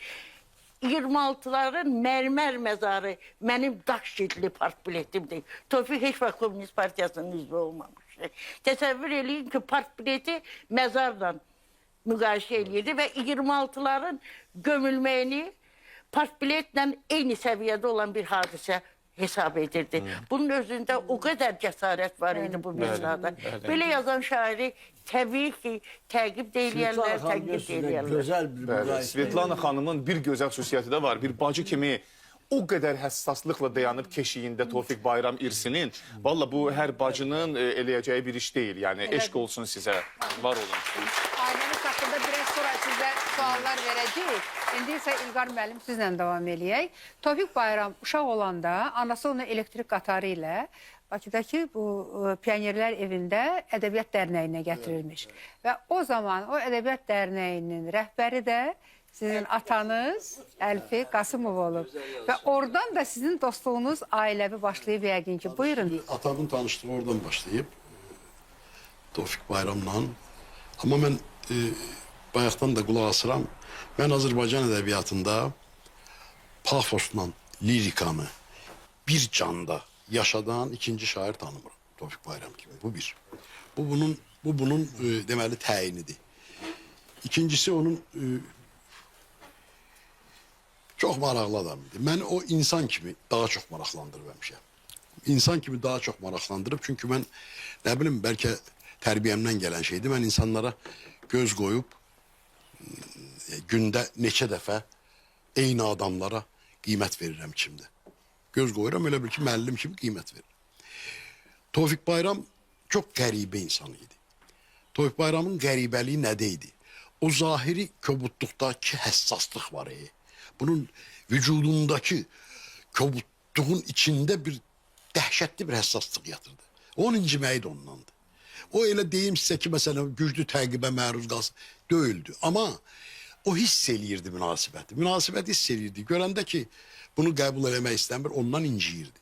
26'ların mərmər məzarı mənim daş şidli partbiletimdir. Tofiq heç vaxt Komünist Partiyasının üzvü olmamışdı. Təsəvvür eləyin ki, partbileti məzarla müqayisə eləyirdi və 26'ların gömülməyini partbiletlə eyni səviyyədə olan bir hadisə hesab edirdi. Bunun özündə o qədər cəsarət var idi bu misrada. Belə yazan şairi təbii ki, təqib deyilənlər, təqib deyilənlər. Gözəl bir müqayisə. Svetlana xanımın bir gözəl xüsusiyyəti də var. Bir bacı kimi o qədər həssaslıqla dayanıb keşiyində Tofiq Bayram irsinin. Valla bu hər bacının eləyəcəyi bir iş deyil. Yəni eşq olsun sizə. Var olun. Aileniz hakkında biraz sonra size suallar vereceğiz. İndi ise İlqar müəllim sizlə davam eləyək. Tofiq Bayram uşaq olanda anası onu elektrik qatarı ilə Bakıdakı bu Pionerlər evində Ədəbiyyat Dərnəyinə gətirilmiş. Və o zaman o Ədəbiyyat Dərnəyinin rəhbəri də sizin atanız Əlfi Qasımov olub. Və oradan da sizin dostluğunuz ailəvi başlayıb yəqin ki. Buyurun. Atamın tanıştığı oradan başlayıb Tofiq Bayramla. Amma mən bayaqdan da qulaq asıram. Mən Azərbaycan ədəbiyyatında pafosla lirikanı bir canda yaşadan ikinci şair tanımıram. Tofiq Bayram kimi. Bu bir. Bu bunun deməli təyinidir. İkincisi onun çox maraqlı adamdır. Mən o insan kimi daha çox maraqlandırıb həmişə. insan kimi daha çok maraqlandırıb. Çünkü ben ne bileyim belki tərbiyəmdən gələn şeydi. Ben insanlara göz koyup gündə neçə dəfə eyni adamlara qiymət verirəm içimdə. Göz koyuram elə bil ki müəllim kimi qiymət verir. Tofiq Bayram çok qəribə insan idi. Tofiq Bayramın qəribəliyi nədəydi? O zahiri kobudluqdaki həssaslıq var. Bunun vücudundaki kobudluğun içinde bir dəhşətli bir həssaslıq yatırdı. Onun inciməyi də ondandı. O elə deyim sizə ki, məsələn, güclü təqibə məruz qalsın, döyüldü. Amma o hiss eləyirdi münasibəti. Münasibət hiss eləyirdi. Görəndə ki, bunu qəbul eləmək istəmir, ondan inciyirdi.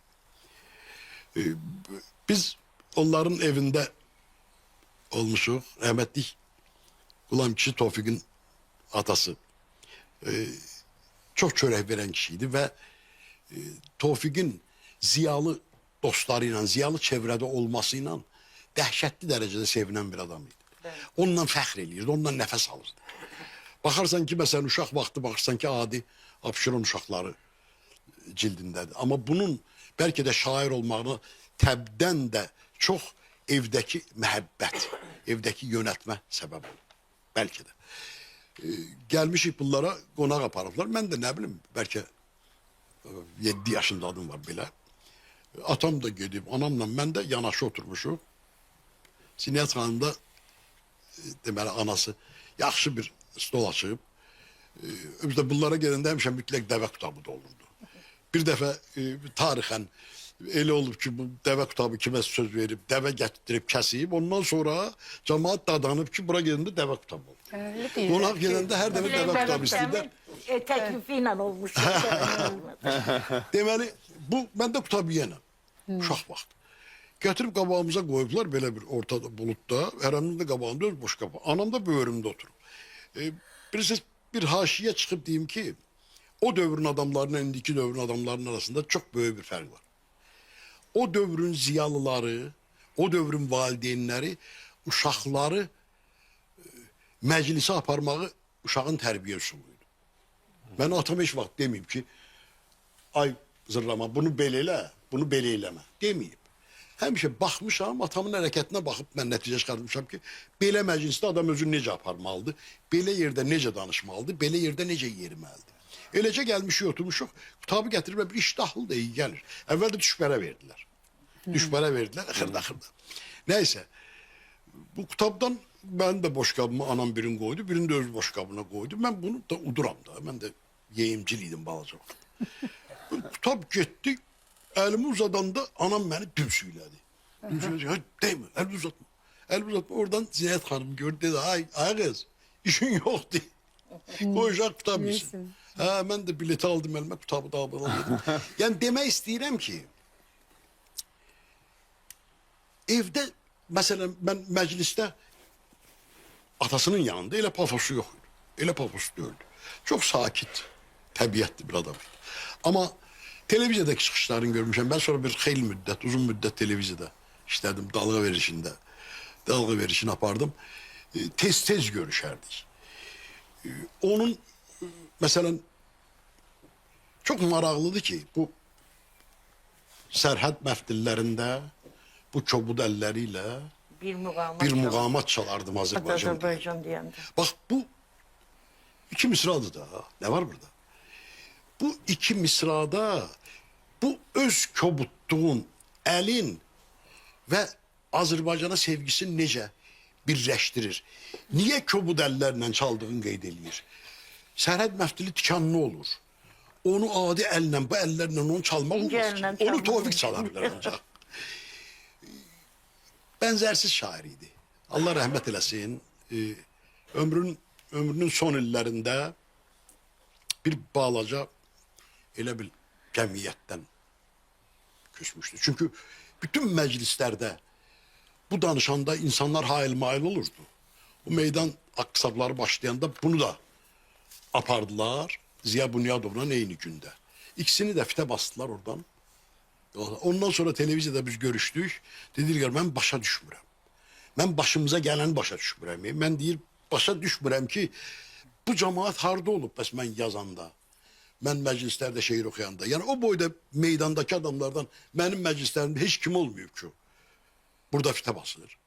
Biz onların evində olmuşuq. Rəhmətlik Qulam kişi Tofiqin atası. Çok çörək verən kişiydi və Tofiqin ziyalı dostlarıyla, ziyalı çevrede olmasıyla dəhşətli dərəcədə sevinən bir adam idi. Ondan fəxr eləyirdi, ondan nəfəs alırdı. Baxarsan ki, məsələn, uşaq vaxtı baxırsan ki, adi Abşeron uşaqları cildindədir. Amma bunun bəlkə də şair olmağına təbdən də çox evdəki məhəbbət, evdəki yönətmə səbəb olur. Bəlkə də. Gəlmişik bunlara qonaq aparıblar. Mən də nə bilim, bəlkə 7 yaşında adım var belə. Atam da gedib, anamla mən də yanaşı oturmuşuq. Ziniyyət xanım da deməli anası yaxşı bir stol açıb. Biz də bunlara gələndə həmişə mütləq dəvə kitabı da olurdu. Bir dəfə tarixən elə olub ki, bu dəvə kitabı kimə söz verib, dəvə gətirib kəsib, ondan sonra cəmaat dadanıb ki, bura gələndə dəvə kitabı olur. Qonaq gələndə hər dəfə dəvə kitabı istəyirlər. Təklifi ilə olmuş. Deməli, bu məndə Kutabiyyənəm. Uşaq vaxtı. Gətirib qabağımıza qoyublar belə bir ortada bulutda. Hərəminin də qabağında öz boş qabağı. Anam da böyrümdə oturub. Bilirsiniz, bir haşiyə çıxıb deyim ki, o dövrün adamlarının indiki dövrün adamlarının arasında çok böyük bir fərq var. O dövrün ziyalıları, o dövrün valideynləri uşaqları məclisə aparmağı uşağın tərbiyə üsuluydu. Mən atam heç vaxt deməyib ki, ay zırlama, bunu belə elə, bunu belə eləmə deməyib. Həmişə baxmışam, atamın hərəkətinə baxıb mən nəticə çıxartmışam ki, belə məclisdə adam özünü necə aparmalıdır, belə yerdə necə danışmalıdır, belə yerdə necə yeriməlidir. Eləcə gəlmişik, oturmuşuq, kitabı gətirib bir iştahlı da iyi gəlir. Əvvəldə düşbərə verdilər. Düşbərə verdilər, axırda. Nəysə, bu kitabdan mən də boş qabımı anam birini qoydu, birini də öz boş qabına qoydu. Mən bunu da uduram da, mən də yeyimcil idim balaca vaxt. Bu kitab getdi, əlimi uzadanda anam məni dümsüklədi. Dümsüklədi, deymə, əlimi uzatma. Əlimi uzatma, oradan Zinət xanım gördü, dedi, ay qız, işin yoxdur. Qoyacaq kitab bilsin. Hə, mən də bileti aldım əlimə, kitabı da aldım. Yəni demək istəyirəm ki, evdə, məsələn, mən məclisdə atasının yanında elə pafosu yox idi. Elə pafosu deyildi. Çox sakit, təbiətli bir adam idi. Amma televiziyadakı çıxışlarını görmüşəm. Ben sonra bir xeyli müddət, uzun müddət televiziyada işlədim, dalga verişində. Dalga verişini apardım. Tez-tez görüşərdik. Onun, məsələn, çox maraqlıdır ki, bu sərhəd məftillərində bu kobud əlləriyle bir muğamat çalardım Azərbaycan deyəndə. Bax, bu iki misradır da. Ne var burada? Bu iki misrada bu öz kobudluğun, əlin və Azərbaycana sevgisini necə birləşdirir? Niye kobud əllərlə çaldığını qeyd eləyir? Sərhəd məftili tikanlı olur. Onu adi əllə, bu əllərlə onu çalmaq olmaz ki. Onu Tofiq çala bilər ancaq. Benzersiz şairiydi. Allah rəhmət eləsin. Ömrünün son illərində bir balaca elə bil cəmiyyətdən küsmüşdü. Çünkü bütün meclislerde bu danışanda insanlar hail-mail olurdu. O meydan aksabları başlayanda bunu da apardılar Ziya Bunyadov'la eyni günde. İkisini de fite bastılar oradan. Ondan sonra televizyada biz görüşdük. Dediler mən başa düşmürəm. Mən başımıza gələni başa düşmürəm. Mən deyir başa düşmürəm ki bu cemaat harda olub bəs mən yazanda. mən məclislərdə şeir oxuyanda. Yəni o boyda meydandakı adamlardan mənim məclislərimdə heç kim olmayıb ki. Burada fitə basılır.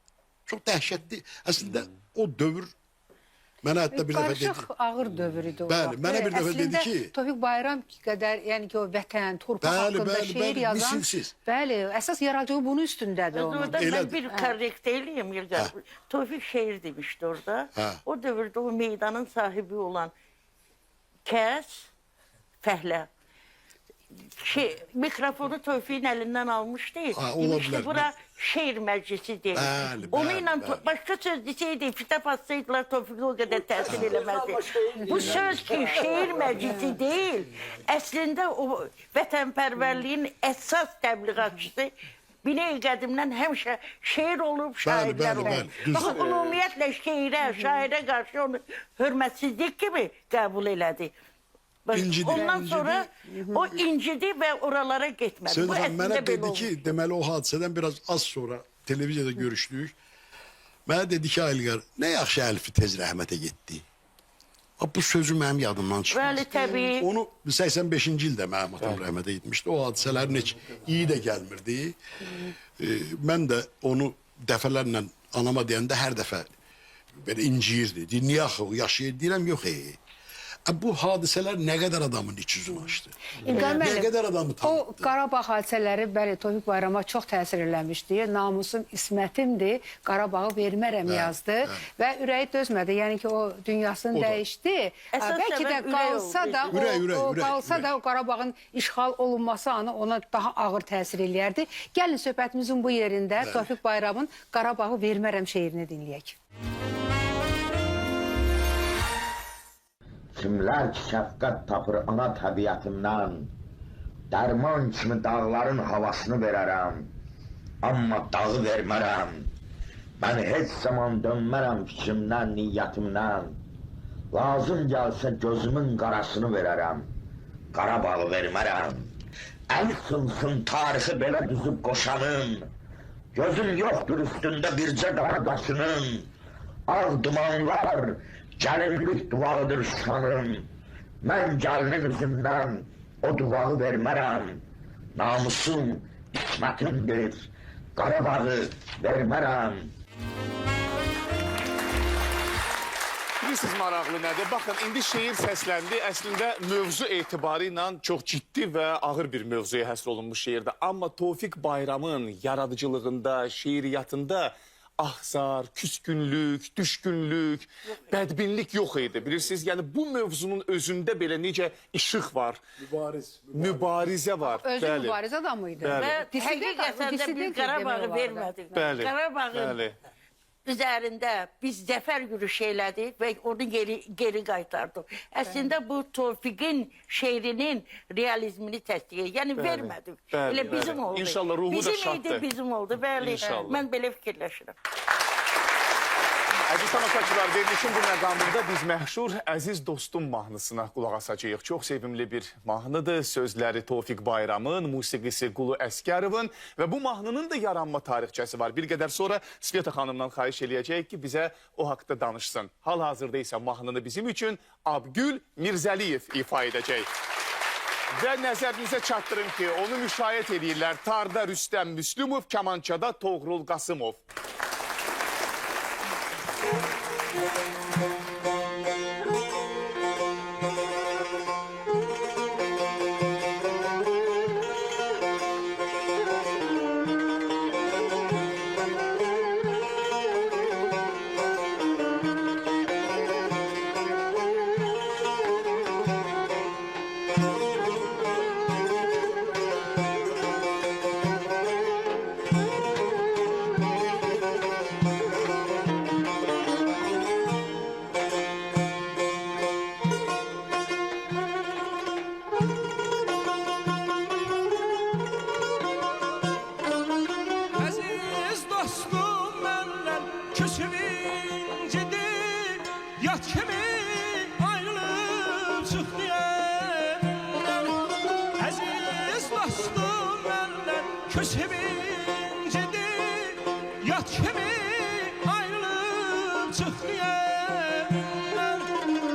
Çox dəhşətli. Əslində o dövr mənə hətta bir dəfə dedi. Qarışıq ağır dövr idi o. Bəli, mənə bir dəfə dedi ki... Əslində Tofiq Bayram qədər, yəni ki o vətən, torpaq haqqında şeir yazan... misilsiz. Bəli, əsas yaradıcılığı bunun üstündədir onun. Orada ben bir korrekt değilim Yılgar. Tevfik şehir demişti orada. O dövrde o meydanın sahibi olan Kəs, Fəhlə. Mikrofonu Tevfik'in elinden almıştı. Demişti bura şehir meclisi değil. Onunla başka söz deseydi, fitap atsaydılar Tevfik'e o kadar tesir eləməzdi. Bu söz ki şehir meclisi değil. Aslında o vətənpərvərliyin esas təbliğatçısı. Bine qədimdən həmişə şeir olub, şairlər olub. Baxın, ümumiyyətlə şairə qarşı onu hörmətsizlik kimi qəbul elədi. Ondan sonra o incidi və oralara getmədi. Söz mənə dedi ki, deməli o hadisədən biraz az sonra televiziyada görüşdük. Mənə dedi ki, Aylqar, nə yaxşı Əlfi tez rəhmətə getdi. Bu sözü mənim yadımdan çıxmaz. Bəli, təbii. Onu 85-ci ildə mənim atam rəhmətə getmişdi. O hadisələrin heç iyi də gəlmirdi. Mən də onu dəfələrlə anama deyəndə hər dəfə belə inciyirdi. Niyə axı, yaşayır? Deyirəm, yox, bu hadisələr nə qədər adamın iç yüzünü açdı. Nə qədər adamı tanıdı. O Qarabağ hadisələri, bəli, Tofiq Bayrama çox təsir eləmişdi. Namusum İsmətimdir, Qarabağı vermərəm yazdı və ürəyi dözmədi. Yəni ki, o dünyasını dəyişdi. Bəlkə də qalsa da o Qarabağın işğal olunması anı ona daha ağır təsir eləyərdi. Gəlin söhbətimizin bu yerində Tofiq Bayramın Qarabağı vermərəm şeirini dinləyək. Kimlər ki şəfqət tapır ana təbiətimdən, dərman kimi dağların havasını verərəm, amma dağı vermərəm. Mən heç zaman dönmərəm fikrimdən, niyyətimdən. Lazım gəlsə gözümün qarasını verərəm, Qarabağı vermərəm. Əl sınsın tarixi belə düzüb qoşanın, gözüm yoxdur üstündə bircə qara daşının. Ağ dumanlar gəlinlik duvağıdır şanım. Mən gəlinin üzündən o duvağı vermərəm. Namusum İsmətimdir, Qarabağı vermərəm. Bilirsiniz maraqlı nədir? Baxın, indi şeir səsləndi. Əslində mövzu etibarı ilə çox ciddi və ağır bir mövzuya həsr olunmuş şeirdir. Amma Tofiq Bayramın yaradıcılığında, şeiriyyatında ahzar, küskünlük, düşkünlük, bədbinlik yox idi. Bilirsiniz, yəni bu mövzunun özündə belə necə işıq var. Mübarizə var. Özü mübarizə adamıydı. Və həqiqətən də bir Qarabağı vermədik. Qarabağın üzərində biz zəfər yürüyüşü elədik və onu geri qaytardıq. Əslində bu Tofiqin şeirinin realizmini təsdiq edir. Yəni vermədik. Elə bizim oldu. İnşallah ruhu da şaddır. Bizim idi, bizim oldu. Bəli, mən belə fikirləşirəm. Əziz tamaşaçılar, verilişin bu məqamında biz məşhur Əziz Dostum mahnısına qulaq asacağıq. Çox sevimli bir mahnıdır. Sözləri Tofiq Bayramın, musiqisi Qulu Əskərovun və bu mahnının da yaranma tarixçəsi var. Bir qədər sonra Sveta xanımdan xahiş eləyəcəyik ki, bizə o haqda danışsın. Hal-hazırda isə mahnını bizim üçün Abgül Mirzəliyev ifa edəcək. Və nəzərinizə çatdırın ki, onu müşayiət edirlər tarda Rüstəm Müslümov, kamançada Toğrul Qasımov.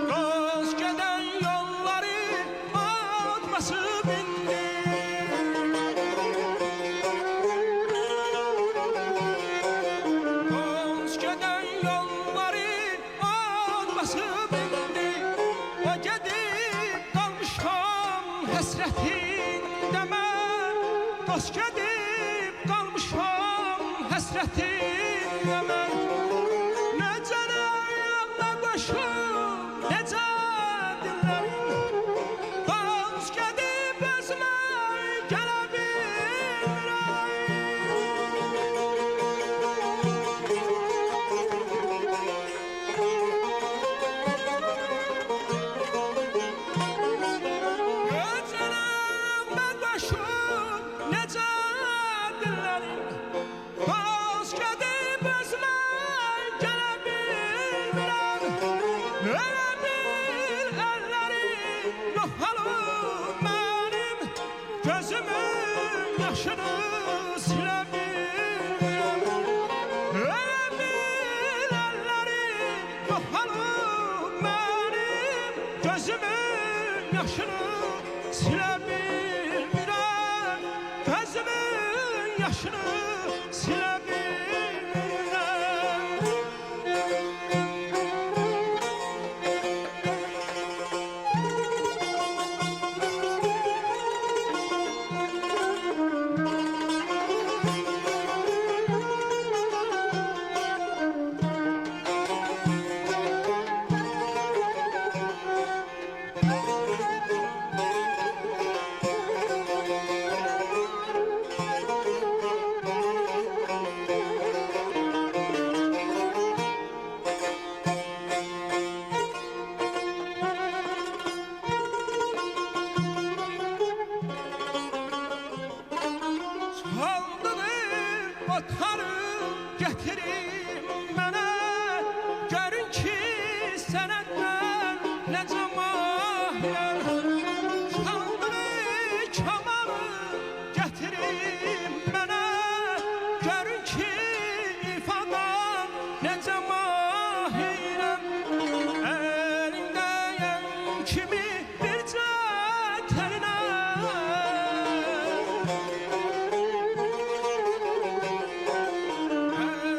Dost geden yolları basıb indi. Dost gedən yolları od basıb indi. O gedib qalmışam həsrətində mən. Dost gedib qalmışam həsrətində mən. Necə ayağına qoşub, necə dinlərim. Dost gedib özümə gələ Gözlərimə qoşub, necə dinlərim. Dost gedib özümə gələ bilmirəm. Elə bil əllərim yoxalıb mənim. Gözümün yaşını silə bilmirəm. Elə bil əllərim yoxalıb mənim. Gözümün yaşını silə bilmirəm. Gözümün yaşını silə bilmirəm. Çaldığı otarı getirin mənə. Görün ki sənətdən necə mahirəm. Çaldığı kamalı getirin mənə. Görün ki ifadan necə mahirəm. Əlindəyəm kimi bircə tərinə.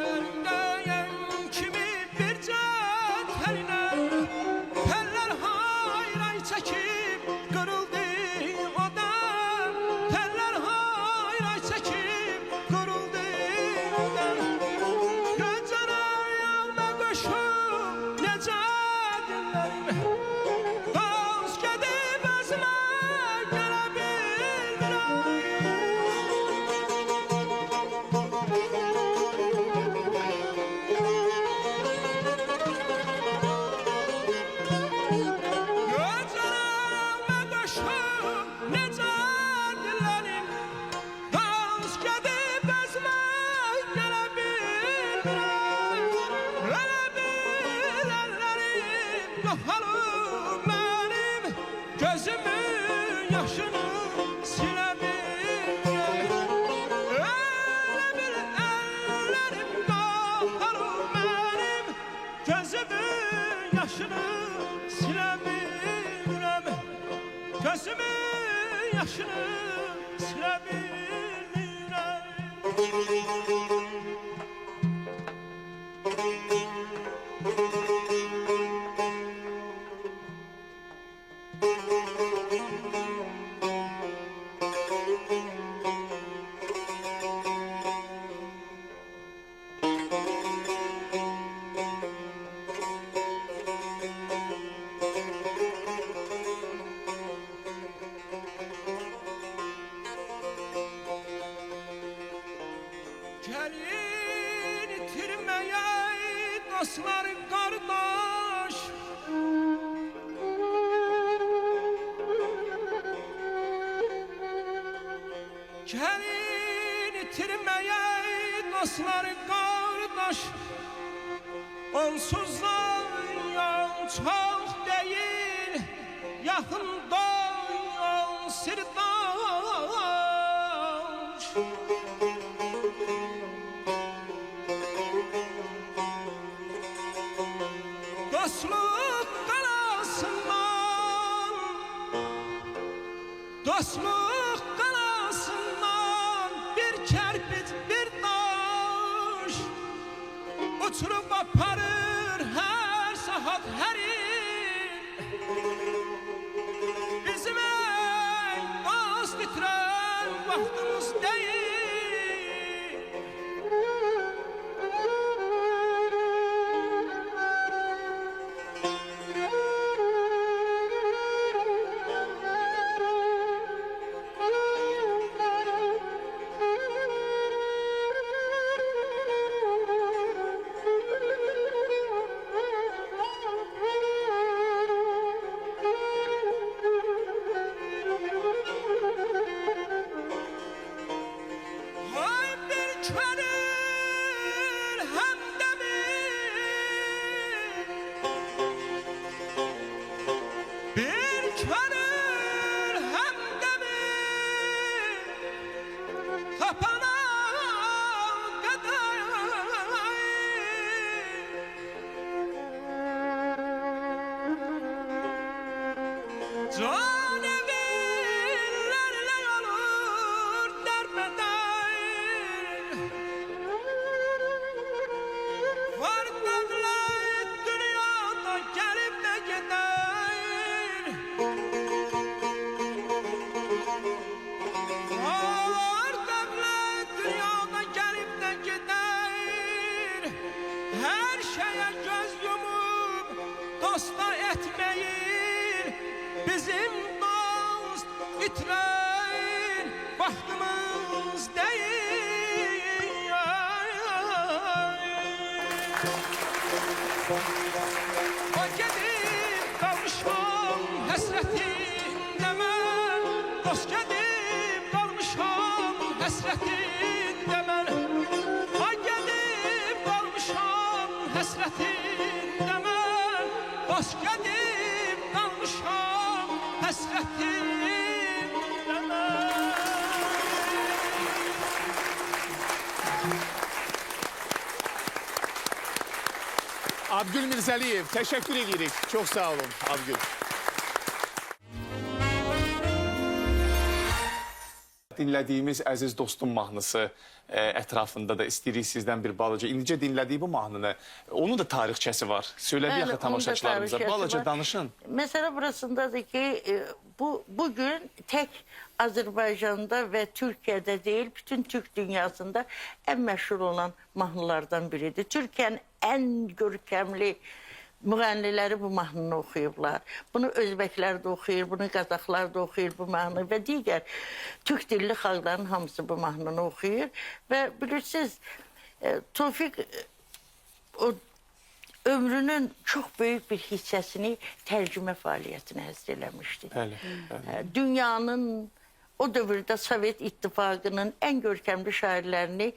Əlindəyəm kimi bircə tərinə. Təllər hayray çəkib qırıldı oda. Təllər hayray çəkib qırıldı oda. Gözəl ayağına qoşub necə dinlərim. Dost gedib özümə gələ Gözlərimə qoşub necə dinlərim. Dost gedib özümə gələ bilmirəm. Elə bil əllərim yoxalıb mənim. Gözümün yaşını silə bilmirəm. Elə bil əllərim yoxalıb mənim. Gözümün yaşını silə bilmirəm. Gözümün yaşını silə bilmirəm. Gəlin itirməyə dostlar qardaş. Gəlin itirməyə dostlar qardaş. Onsuz da yan çox deyil, yaxında yan sirdaş. Dostluq qalasından Dostluq qalasından bir kərpic, bir daş uçurub aparır hər saat, hər il. Bizim ey dost itirən vaxtımız deyil. Hay bir könül hemdemir, bir könül hemdemir, tapana kadar. Can evillerle olur derbeder. Var devlet dünyada gelip de gider. Var devlet dünyada gelip de gider. Her şeye göz yumup dosta etmeyin. Bizim dost itiren vaxtımız değil. O gedib qalmışam həsrətində mən, dost gedib qalmışam həsrətində mən. Ay gedib qalmışam həsrətində mən, dost gedib qalmışam həsrətində mən. Abgül Mirzəliyev, təşəkkür edirik. Çox sağ olun, Abgül. Dinlədiyimiz Əziz Dostum mahnısı ətrafında da istəyirik sizdən bir balaca. İndicə dinlədiyi bu mahnını, onun da tarixçəsi var. Söylədik Bəli, axı tamaşaçılarımıza. onun da Balaca tarixçəsi var. danışın. Mesele burasındadır ki bugün tek Azerbaycan'da ve Türkiye'de değil bütün Türk dünyasında en meşhur olan mahnılardan biridir. Türkiye'nin en görkemli müğənniləri bu mahnını oxuyublar. Bunu Özbəklər də oxuyur, bunu Qazaxlar da oxuyur bu mahnını və digər Türk dilli xalqların hamısı bu mahnını oxuyur. Və bilirsiniz, Tofiq o ömrünün çox böyük bir hissəsini tərcümə fəaliyyətinə həsr eləmişdi. Bəli, bəli. Dünyanın o dövrdə Sovet İttifaqının en görkemli şairlərini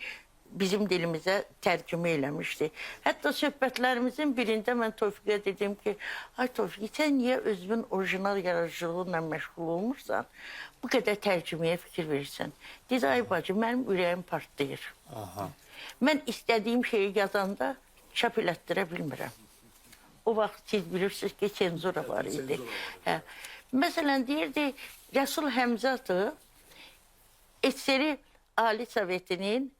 bizim dilimizə tərcümə eləmişdi. Hətta söhbətlərimizin birində mən Tofiqə dedim ki, ay Tofiq, sən niyə özünün orijinal yaradıcılığıyla məşğul olmursan, bu qədər tərcüməyə fikir verirsən? Dedi, ay bacı, mənim ürəyim partlayır. Aha. Mən istədiyim şeyi yazanda çap elətdirə bilmirəm. O vaxt siz bilirsiniz ki, senzura var idi. Hə. Məsələn, deyirdi, Rəsul Həmzatov SSR Ali Sovetinin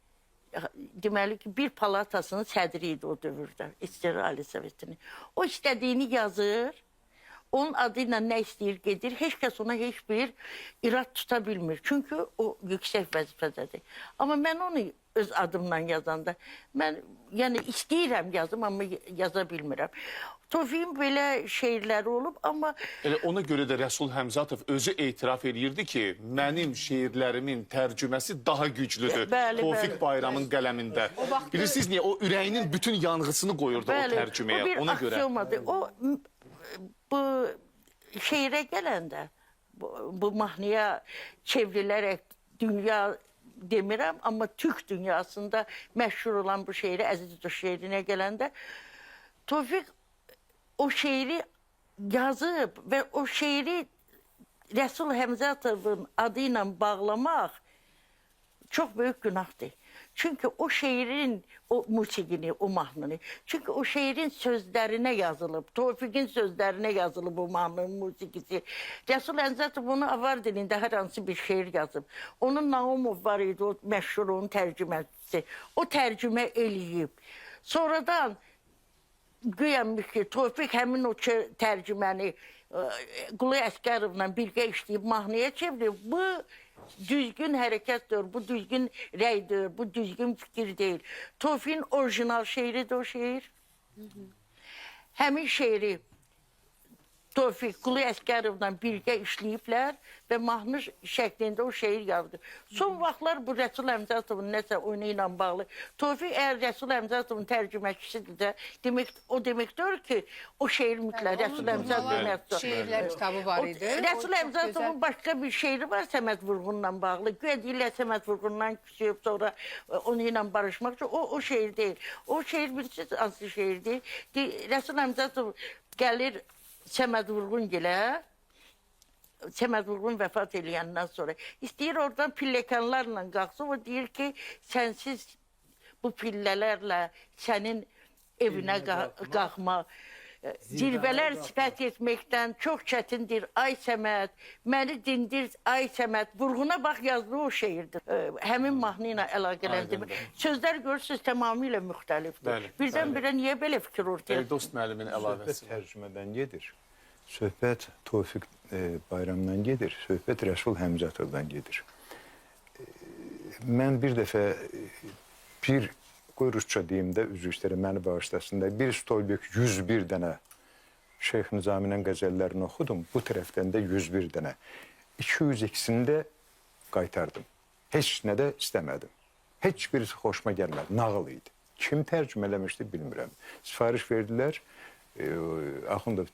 deməli ki, bir palatasının sədri idi o dövrdə, SSR Ali Sovetinin. O istədiyini yazır, onun adıyla nə istəyir gedir, heç kəs ona heç bir irad tuta bilmir. Çünki o yüksək vəzifədədir. Amma mən onu öz adımla yazanda, mən yəni istəyirəm yazım, amma yaza bilmirəm. Tofiqin belə şeirləri olub, amma... Elə ona görə də Rəsul Həmzatov özü etiraf edirdi ki, mənim şeirlərimin tərcüməsi daha güclüdür. Bəli, Tofiq bəli. Bayramın qələmində. Bilirsiniz niyə? O ürəyinin bütün yanğısını qoyurdu o tərcüməyə. O bir Ona görə. aksiyomadır. O bu şeirə gələndə, bu mahnıya çevrilərək dünya demirəm, amma Türk dünyasında məşhur olan bu şeiri, Əziz Dost şeirinə gələndə Tofiq o şeiri yazıb və o şeiri Rəsul Həmzatovun adı ilə bağlamaq çox böyük günahdır. Çünkü o şeirin, o musiqini, o mahnını. Çünkü o şeirin sözlerine yazılıb, Tofiqin sözlerine yazılıb o mahnının musiqisi. Rəsul Əmzətov onu avar dilində hər hansı bir şeir yazıb. Onun Naumov var idi, o məşhur onun tərcüməçisi. O tərcümə eləyib. Sonradan güyəm ki, Tofiq həmin o tərcüməni Qulu Əsgərovla birgə işləyib mahnıya çevirib. Bu düzgün hərəkətdir, bu düzgün rəydir, bu düzgün fikir deyil. Tofiqin orijinal şeiridir o şeir. Həmin şeiri Tofiq Qulu Əsgərovla birgə işləyiblər və mahnı şəklində o şeir yazdı. Son vaxtlar bu Rəsul Əmzətovun nəsə oyunu ilə bağlı. Tofiq əgər Rəsul Əmzətovun tərcüməçisidir, o deməkdir ki, o şeir mütləq Rəsul Əmzətovun yazdı. Şeirlər kitabı var idi. Rəsul Əmzətovun başqa bir şeiri var Səməd Vurğunla bağlı. Güya deyirlər Səməd Vurğundan küsüb, sonra onu ilə barışmaq üçün. O şeir deyil. O şeir bilirsiniz, hansı şeirdir? Rəsul Əmzətov gəlir Səməd Vurğungilə, Səməd Vurğun vəfat eləyəndən sonra istəyir oradan pillekanlarla qalxsın. O deyir ki, sənsiz bu pillələrlə sənin evinə qalxmaq, zirvələr sifət etməkdən çox çətindir. Ay Səməd, məni dindir, ay Səməd. Vurğuna bax yazdığı o şeirdir. Həmin mahnı ilə əlaqələndirmə. Sözlər görürsünüz, tamamilə müxtəlifdir. Birdən-birə niyə belə fikir ortaya? Dost müəllimin əlavəsi. Söhbət tərcümədən gedir. Söhbət Tofiq Bayramdan gedir. Söhbət Rəsul Həmzətovdan gedir. Mən bir dəfə qoy rusça deyim də, üzr istəyirəm, məni bağışlasın da, bir stolbek 101 dənə Şeyx Nizaminin qəzəllərini oxudum. Bu tərəfdən də 101 dənə. 202-sini də qaytardım. Heç nə də istəmədim. Heç birisi xoşuma gəlmədi. Nağıl idi. Kim tərcümə eləmişdi bilmirəm. Sifariş verdilər. Axundov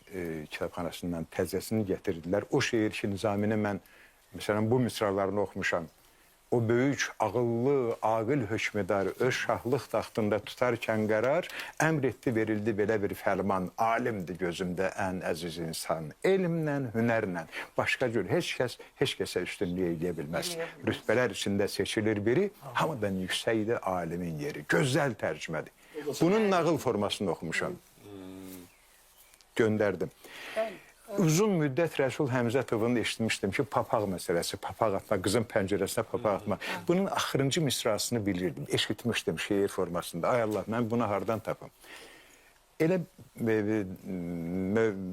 kitabxanasından təzəsini gətirdilər. O şeir ki, Nizamini mən, məsələn, bu misralarını oxumuşam. O böyük, ağıllı, aqil hökmedar öz şahlıq taxtında tutarkən qərar, əmr etdi, verildi belə bir fərman. Alimdir gözümdə ən əziz insan. Elmlə, hünərlə, başqa cür heç kəsə üstünlük eləyə bilməz. Rütbələr içində seçilir biri, hamıdan yüksəkdir alimin yeri. Gözəl tərcümədir. Bunun nağıl formasını oxumuşam. Göndərdim. Uzun müddət Rəsul Həmzətovun eşitmişdim ki, papaq məsələsi, papaq atma, qızın pəncərəsinə papaq atma. Bunun axırıncı misrasını bilirdim, eşitmişdim şeir formasında. Ay Allah, mən bunu hardan tapım? Elə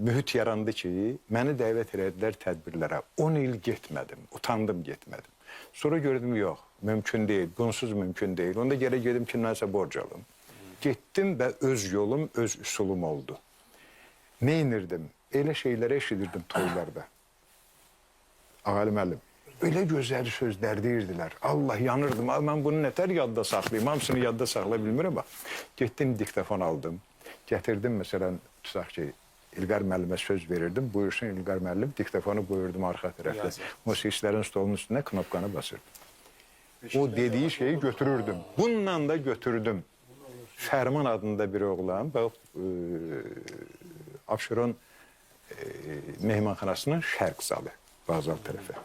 mühit yarandı ki, məni dəvət elədilər tədbirlərə. 10 il getmədim, utandım getmədim. Sonra gördüm, yox, mümkün deyil, bunsuz mümkün deyil. Onda gərək gedim ki, nəsə borc alım. Getdim və öz yolum, öz üsulum oldu. Nə inirdim? Elə şeyləri eşidirdim toylarda. Ağalı müəllim, öyle gözəl sözlər deyirdilər. Allah, yanırdım. Mən bunu nətər yadda saxlayayım? Hamısını yadda saxlaya bilmirəm. Getdim, diktafon aldım. Gətirdim, məsələn, tutaq ki, İlqar müəllimə söz verirdim. Buyursun İlqar müəllim, diktafonu qoyurdum arxa tərəfdə. Musiqçilərin stolunun üstünə knopkanı basırdım. O dediği şeyi götürürdüm. Bununla da götürdüm. Fərman adında bir oğlan, Abşeron mehmanxanasının şərq zalı, Bağzal tərəfə.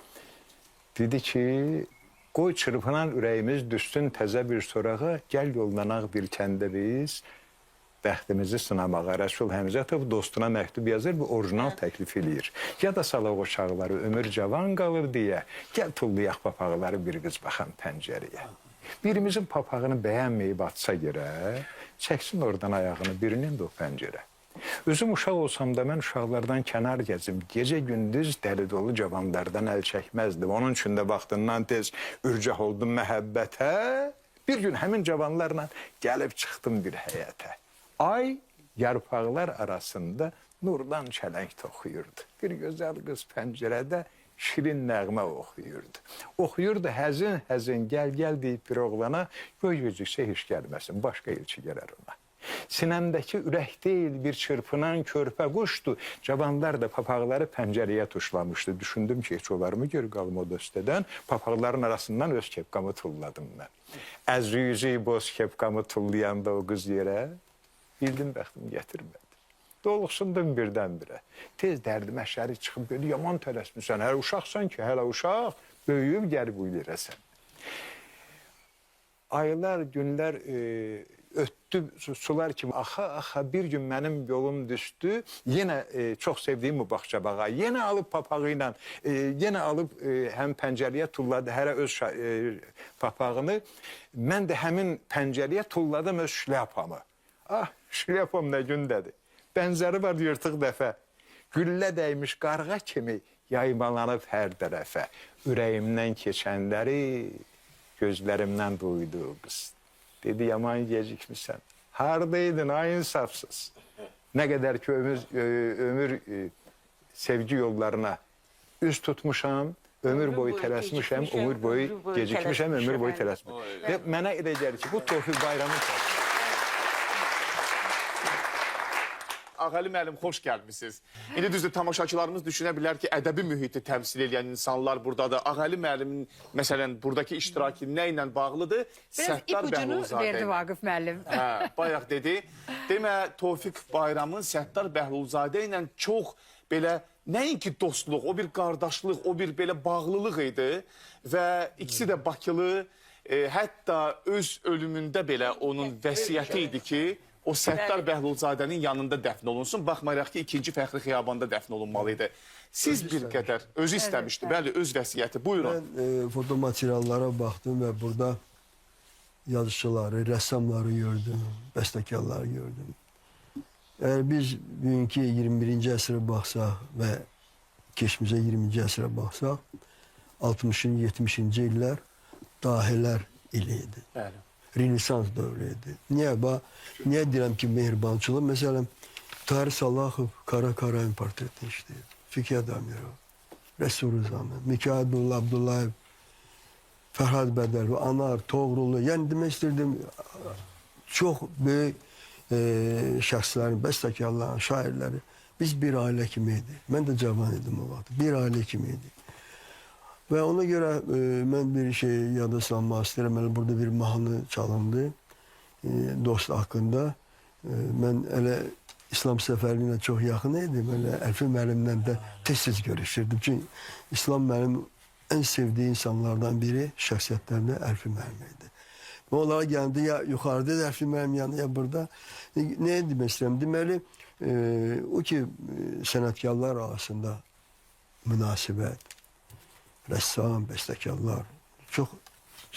Dedi ki, qoy çırpınan ürəyimiz düşsün təzə bir sorağa, gəl yollanaq bir kəndə biz, bəxtimizi sınamağa. Rəsul Həmzətov dostuna məktub yazır, bu orijinal təklif eləyir. Ya da salaq o çağları ömür cavan qalır deyə, gəl tullayaq papaqları bir qız baxan pəncərəyə. Birimizin papağını bəyənməyib atsa yerə, çəksin oradan ayağını birinin də o pəncərə. Özüm uşaq olsam da mən uşaqlardan kənar gəzim. Gecə gündüz dəli dolu cavanlardan əl çəkməzdim. Onun üçün də vaxtından tez ürcah oldum məhəbbətə. Bir gün həmin cavanlarla gəlib çıxdım bir həyətə. Ay yarpaqlar arasında nurdan çələng toxuyurdu. Bir gözəl qız pəncərədə şirin nəğmə oxuyurdu. Oxuyurdu həzin gəl deyib bir oğlana, göy gözüksə heç gəlməsin, başqa elçi gələr ona. Sinəmdəki ürək deyil bir çırpınan körpə quşdu. Cavanlar da papaqları pəncərəyə tuşlamışdı. Düşündüm ki, heç olarımı gör qalım o döstədən. Papaqların arasından öz kepkamı tulladım mən. Əz-yüzü boz kepkamı tullayanda o qız yerə, bildim bəxtim gətirmədi. Doluxsundum birdən-birə. Tez dərdim əşəri çıxıb böyle yaman tələsmirsən. Hələ uşaqsan ki, hələ uşaq, böyüyüb gəlib uyulirəsən. aylar, günlər ötdü, sular kimi axa bir gün mənim yolum düşdü. Yenə çox sevdiyim bu bağçabağa. Yenə alıb papağı ilə, yenə alıb həm pəncərəyə tulladı, hərə öz papağını. Mən də həmin pəncərəyə tulladım öz şlyapamı. Ah, şlyapam nə gündədir. Bənzəri var yırtıq dəfə. Güllə dəymiş qarğa kimi yaymalanıb hər tərəfə. Ürəyimdən keçənləri gözlərimdən duydu qız. Dedi, yaman gecikmişsən. Haradaydın, ay insafsız. Nə qədər ki ömür sevgi yollarına üz tutmuşam, ömür boyu tələsmişəm, ömür boyu gecikmişəm, ömür boyu tələsmişəm. Və mənə elə gəlir ki, bu Tofiq Bayramın təsviri. Ağalı müəllim, xoş gəlmişsiniz. İndi düzdür, tamaşaçılarımız düşünə bilər ki, ədəbi mühiti təmsil edən insanlar buradadır. Ağalı müəllimin, məsələn, buradakı iştiraki nə ilə bağlıdır? Biraz ipucunu verdi Vaqif müəllim. Hə, bayaq dedi. Demə, Tofiq Bayramın Səttar Bəhlulzadə ilə çox belə, nəinki dostluq, o bir qardaşlıq, o bir belə bağlılıq idi. Və ikisi də Bakılı, hətta öz ölümündə belə onun vəsiyyəti idi ki, o Səttar Bəhlulzadənin yanında dəfn olunsun. Baxmayaraq ki, 2-ci Fəxri Xiyabanda dəfn olunmalıydı. Siz bir qədər özü istəmişdi, bəli, öz vəsiyyəti. Buyurun. Mən fotomateriallara baxdım və burada yazıçıları, rəssamları gördüm, bəstəkarları gördüm. Əgər biz bugünkü 21-ci əsrə baxsaq və keçmişə 20-ci əsrə baxsaq, 60-cı, 70-ci illər dahilər ili idi. Bəli. Renesans dövrü idi. Niyə deyirəm ki, mehribançılıq? Məsələn, Tahir Salaxov Qara Qarayın portretini işləyir. Fikrət Əmirov, Rəsul Rızamın, Mikayıl Abdullayev, Fərhad Bədəlov, Anar, Toğrulu. Yəni demək istirdim, çox böyük şəxslərin, bəstəkarların, şairləri biz bir ailə kimi idi. Mən də cavan idim o vaxt. Bir ailə kimi idi. Və ona görə mən bir şey yada salmaq istəyirəm. Burada bir mahnı çalındı dost haqqında. Mən elə İslam səfərliyinə çox yaxın idim. Elə Əlfi müəllimlə də tez-tez görüşürdüm. Çünki İslam mənim ən sevdiyi insanlardan biri, şəxsiyyətlərində Əlfi müəllim idi. Və onlara gəldi, ya yuxarıda da Əlfi müəllim yanı, ya burada. Nəyə demək istəyirəm? Deməli, o ki, sənətkarlar arasında münasibət, rəssam, bəstəkarlar çox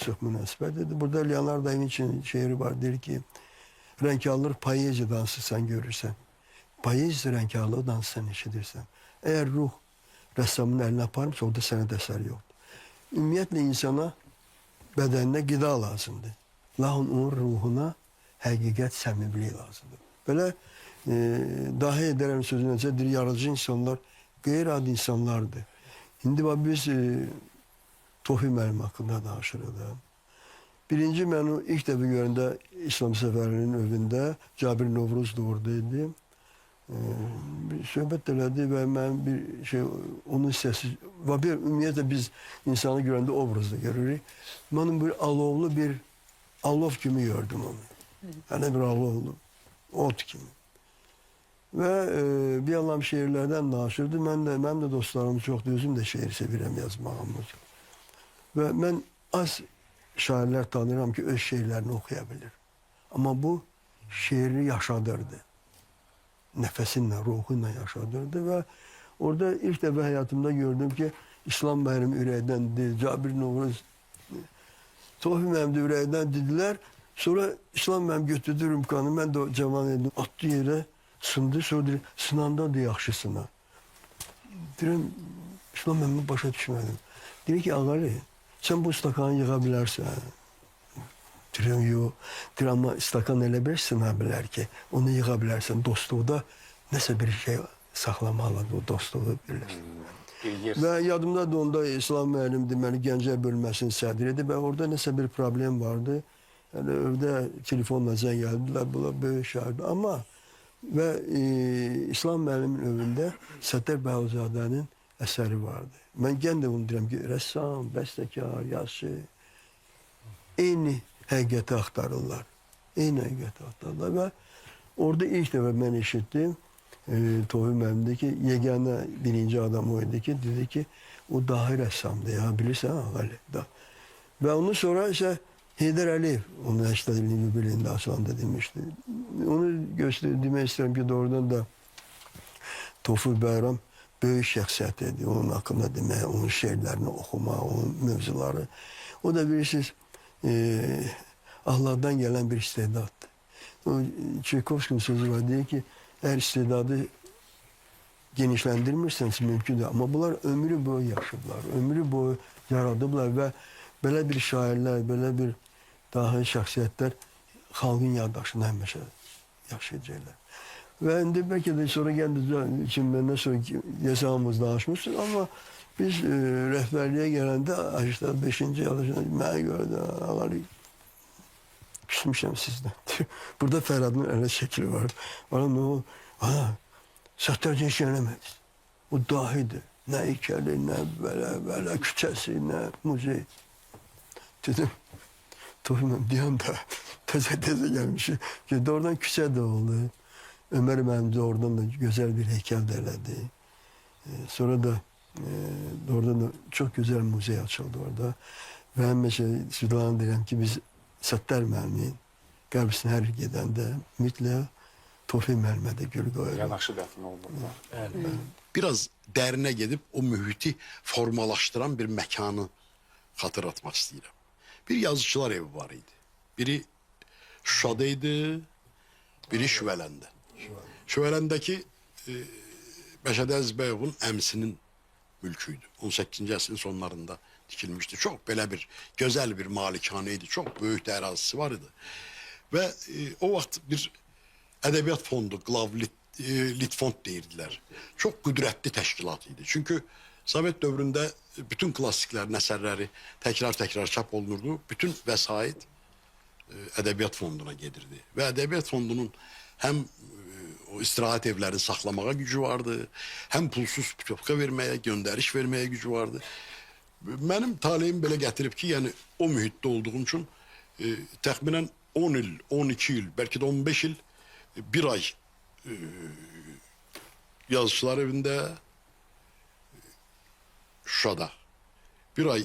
sıx münasibət edir. Burada Leonardo da Vinci'nin şeiri var, deyir ki, rənkarlıq poeziya dansı sən görürsən, poeziya rənkarlıq dansı sən eşidirsən. Əgər ruh rəssamın əlinə aparmışsa, orada sənət əsəri yoxdur. Ümumiyyətlə insana bədəninə qida lazımdır. Lakin onun ruhuna həqiqət, səmimilik lazımdır. Belə dahi edərəm sözünəcə, deyir, yaradıcı insanlar qeyri-adi insanlardır. İndi biz Tofiq müəllim haqqında danışırıq da. Birinci mən o ilk dəfə görəndə İslam səfərinin evində Cabir Novruz da oradaydı. Bir söhbət elədi və mən bir şey, onun səsi, və bir ümumiyyətlə biz insanı görəndə obrazda görürük. Mən bir alovlu bir alov kimi gördüm onu. Yəni bir alovlu, ot kimi. Və bir anlam şeirlərdən danışırdı. Mən də dostlarım çoxdur, özüm də şeir sevirəm yazmağım. Və mən az şairlər tanıyıram ki, öz şeirlərini oxuya bilir. Amma bu şeiri yaşadırdı. Nəfəsinlə, ruhuyla yaşadırdı və orada ilk dəfə həyatımda gördüm ki, İslam mənim ürəkdən deyil, Cabir Novruz, Tofiq mənim də ürəkdən dedilər. Sonra İslam mənim götürdü rümkanı, mən də cavan edim, atdı yerə, sındı, sonra deyir, sınanda da yaxşısına. Deyirəm, İslam mənim başa düşmədim. Deyir ki, ağalı, sən bu stakanı yığa bilərsən. Deyirəm, yox. Deyir, amma stakan elə bir sına bilər ki, onu yığa bilərsən. Dostluqda nəsə bir şey saxlamalıdır, o dostluğu birləşdir. Və yadımda da onda İslam müəllim deməli Gəncə bölməsinin sədri idi və orada nəsə bir problem vardı. Yəni, evdə telefonla zəng gəldilər, bunlar böyük şairdir. Amma və İslam müəllimin evində Səttar Bəhlulzadənin əsəri vardı. Mən gən də onu deyirəm ki, rəssam, bəstəkar, yazıcı eyni həqiqəti axtarırlar. Eyni həqiqəti axtarırlar və orada ilk dəfə mən eşitdim Tofiq müəllimdə ki, yeganə birinci adam o idi ki, dedi ki, o dahi rəssamdır ya, bilirsən ağalı da. Və ondan sonra isə Heydər Əliyev onun 80 illik yubileyində açılanda demişdi. Onu demək istəyirəm ki, doğrudan da Tofiq Bayram böyük şəxsiyyət idi. Onun haqqında demək, onun şeirlərini oxumaq, onun mövzuları. O da bilirsiniz, Allah'dan gələn bir istedaddır. Çaykovskinin sözü var, deyir ki, eğer istedadı genişləndirmirseniz mümkündür. Ama bunlar ömrü boyu yaşadılar, ömrü boyu yaradıblar ve belə bir şairlər, belə bir dahi şəxsiyyətlər xalqın yaddaşında həmişə yaşayacaqlar. Ve indi belki de sonra geldi için benden sonra yasağımız danışmışsın ama biz rəhbərliyə gələndə 85-ci yılında mənə görə də ağalı küsmüşəm sizdən. Burada Fəradın ələ şəkli var. Bana ne o? Sattarca iş eləmədiniz. O dahidir. Nə ikəli, nə belə küçəsi, nə muzey. Dedim, Tofiq deyəm də təzə gəlmişik. Oradan küçə də oldu. Ömer mənim də oradan da güzel bir heykel də elədi. Sonra da oradan da çok güzel müze açıldı orada. Ve hem mesela Südağan deyirəm ki, biz Sattar müəllimin qəbrisine her gedəndə mütləq Tofiq müəllimə də gül qoyuruq. Yanaşı dəfn olunurlar. Biraz derine gidip o mühiti formalaştıran bir mekanı hatırlatmak istedim. Bir yazıcılar evi var idi. Biri Şuşadaydı, biri Şüvələndə. Şüvələndəki Məşədi Əzizbəyovun əmsinin mülküydü. 18-ci əsrin sonlarında dikilmişti. Çok böyle bir güzel bir malikaneydi. Çok büyük de arazisi var idi. Ve o vaxt bir edebiyat fondu, Glav Litfond deyirdiler. Çok kudretli teşkilat idi. Çünkü Sovet dövründə bütün klassiklerin əsərləri tekrar çap olunurdu. Bütün vesait edebiyat fonduna gedirdi. Ve edebiyat fondunun hem o istirahat evlerini saklamağa gücü vardı. Hem pulsuz putovka vermeye, gönderiş vermeye gücü vardı. Benim talihim belə gətirib ki, yani o mühitdə olduğum için təxminən 10 il, 12 il, belki de 15 il, bir ay yazıçılar evində Şuşada, bir ay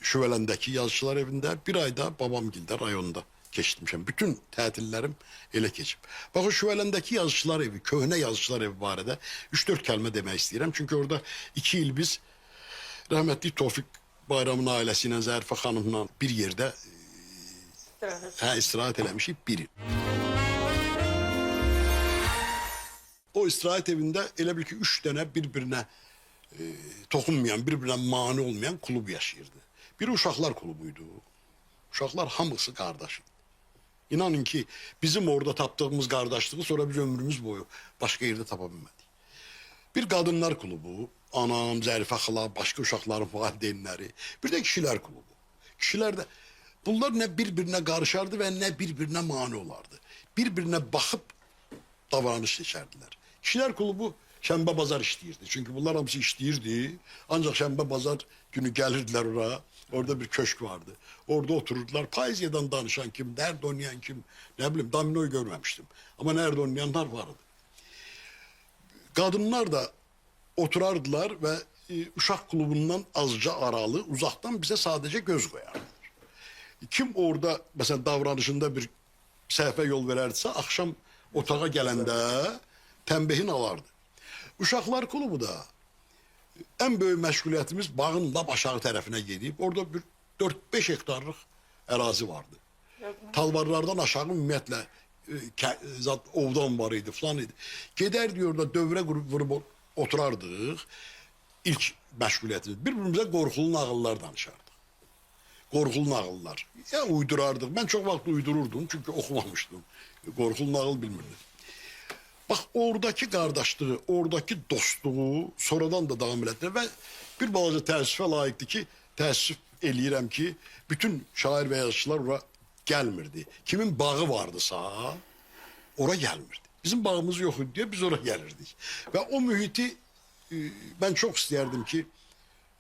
Şüvələndəki yazıçılar evində, bir ay da Babamgildə rayonda keçirmişəm. Bütün tətillərim elə keçib. Bax, o Şüvələndəki yazıçılar evi, köhnə yazıçılar evi barədə 3-4 kəlmə demək istəyirəm. Çünki orada 2 il biz rahmetli Tofiq Bayramın ailəsiyle Zərifə xanımla bir yerdə istirahat eləmişik bir il. O istirahat evində elə bil ki 3 dənə bir-birinə toxunmayan, bir-birinə mani olmayan klub yaşayırdı. Biri uşaqlar klubuydu. Uşaqlar hamısı qardaşın. İnanın ki bizim orada tapdığımız qardaşlığı sonra biz ömrümüz boyu başqa yerdə tapa bilmədik. Bir qadınlar klubu, anam, Zərifə xala, başqa uşaqların valideynləri, bir de kişiler klubu. Kişiler de bunlar ne birbirine karışardı ve ne birbirine mani olardı. Birbirine bakıp davranış seçerdiler. Kişiler klubu şənbə bazar işləyirdi. Çünkü bunlar hamısı işləyirdi. Ancak şənbə bazar günü gelirdiler oraya. Orada bir köşk vardı. Orada otururdular. Poeziyadan danışan kim, nerede oynayan kim, ne bileyim, dominoyu görmemiştim. Ama nerede oynayanlar vardı. Kadınlar da oturardılar ve uşaq klubundan azca aralı uzaktan bize sadece göz koyardılar. Kim orada mesela davranışında bir səhvə yol verərdisə, akşam otağa gələndə tənbihin alardı. Uşaqlar klubu da en büyük məşğuliyyətimiz bağın lap aşağı tərəfinə gedib, orada bir 4-5 hektarlıq ərazi vardı. Talvarlardan aşağı ümumiyyətlə ovdan var idi, falan idi. Gedərdik orada dövrə vurup oturardıq. İlk məşğuliyyətimiz. Bir-birimizə qorxulu nağıllar danışardıq. Qorxulu nağıllar. Ya uydurardıq. Ben çok vaxt uydururdum çünkü okumamıştım. Qorxulu nağıl bilmirdim. Bak, oradaki kardeşliği, oradaki dostluğu sonradan da devam ettiler ve bir balaca təəssüfə layiqdir ki, təəssüf eləyirəm ki, bütün şair ve yazıçılar oraya gelmirdi. Kimin bağı vardısa oraya gelmirdi. Bizim bağımız yok diye biz oraya gelirdik. Ve o mühiti ben çok istərdim ki,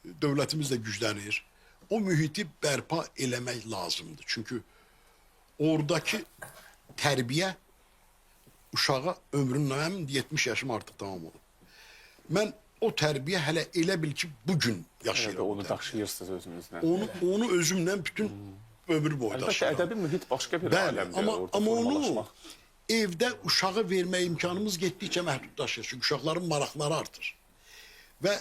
devletimiz de güçlenir. O mühiti bərpa eləmək lazımdır. Çünkü oradaki terbiye uşağa ömrünün 70 yaşım artık tamam oldu. Ben o terbiye hele elə bil ki bugün yaşayıram. Onu daşıyırsınız özünüzden. Onu özümden bütün ömür boyu Əlbəttə, daşıyıram. ədəbi mühit başqa bir Bəli, aləmdir. amma, Orada amma onu formalaşmaq. evdə uşağı vermək imkanımız getdikcə məhdudlaşır. Çünki uşaqların maraqları artır. Və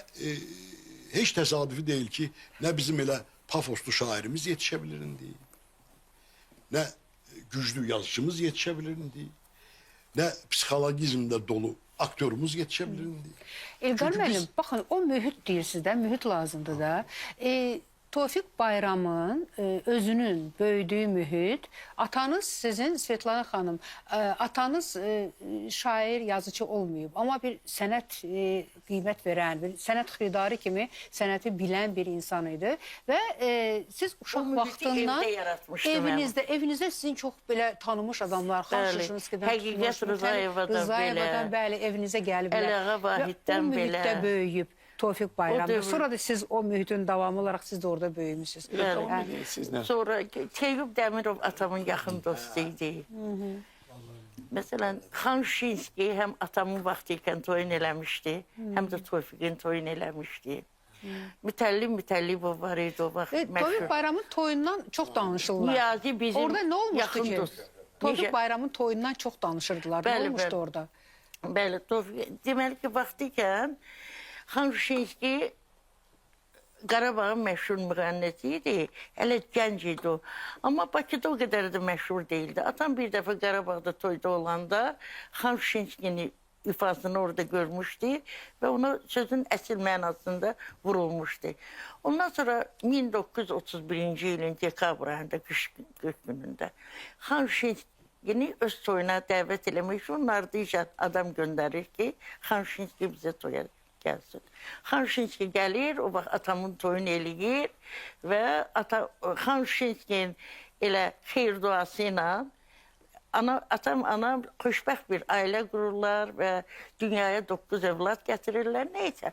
heç təsadüfi deyil ki, nə bizim elə pafoslu şairimiz yetişə bilir indi, nə güclü yazıcımız yetişə bilir indi, nə psixologizmdə dolu aktörümüz yetişə bilir indi. İlqar Çünki biz- müəllim, baxın o mühit deyirsiniz də, mühit lazımdır da. Tofiq Bayramın özünün böyüdüyü mühit, atanız sizin Svetlana xanım, atanız şair, yazıcı olmayıb, amma bir sənət qiymət verən, bir sənət xidarı kimi sənəti bilən bir insan idi və siz uşaq mühiti vaxtından evdə yaratmışdı evinizdə sizin çox belə tanınmış adamlar, Xan Bəli. Şuşinskidən Həqiqət tutmuş, Rızayevadan Rızayevadan belə. bəli evinizə gəliblər. Əliağa Vahiddən Və o mühitdə belə. böyüyüb Tofiq Bayramda. dövr- Sonra da siz o mühitin davamı olaraq siz də orada böyümüsünüz. Bəli. Siz nə? Sonra Teyyub Dəmirov atamın yaxın dostu idi. Məsələn, Xan Şuşinski həm atamın vaxtı ikən toyun eləmişdi, həm də Tofiqin toyun eləmişdi. Mütəllibov var idi o vaxt Tofiq məşhur. Bayramın toyundan çox danışırlar. Niyazi bizim Orada nə olmuşdu yaxın ki? dost. Tofiq Necə? Bayramın toyundan çox danışırdılar. Nə Bəli, olmuşdu bəli. orada? Bəli, deməli ki, vaxtı ikən Xan Şuşinski Qarabağın məşhur müğənnisi idi. Hələ gənc idi o. Amma Bakıda o qədər də məşhur değildi. Atam bir dəfə Qarabağda toyda olanda Xan Şuşinskini ifasını orada görmüşdü və ona sözün əsl mənasında vurulmuşdu. Ondan sonra 1931-ci ilin dekabr ayında, qış günündə Xan Şuşinskini öz toyuna dəvət eləmək üçün onlar da adam göndərir ki, Xan Şuşinski bizə toya gəlsin. Xan Şuşinski gəlir, o vaxt atamın toyunu eləyir və Xan Şuşinskinin elə xeyir duası ilə anam xoşbəxt bir ailə qururlar və dünyaya 9 evlad gətirirlər, neysə.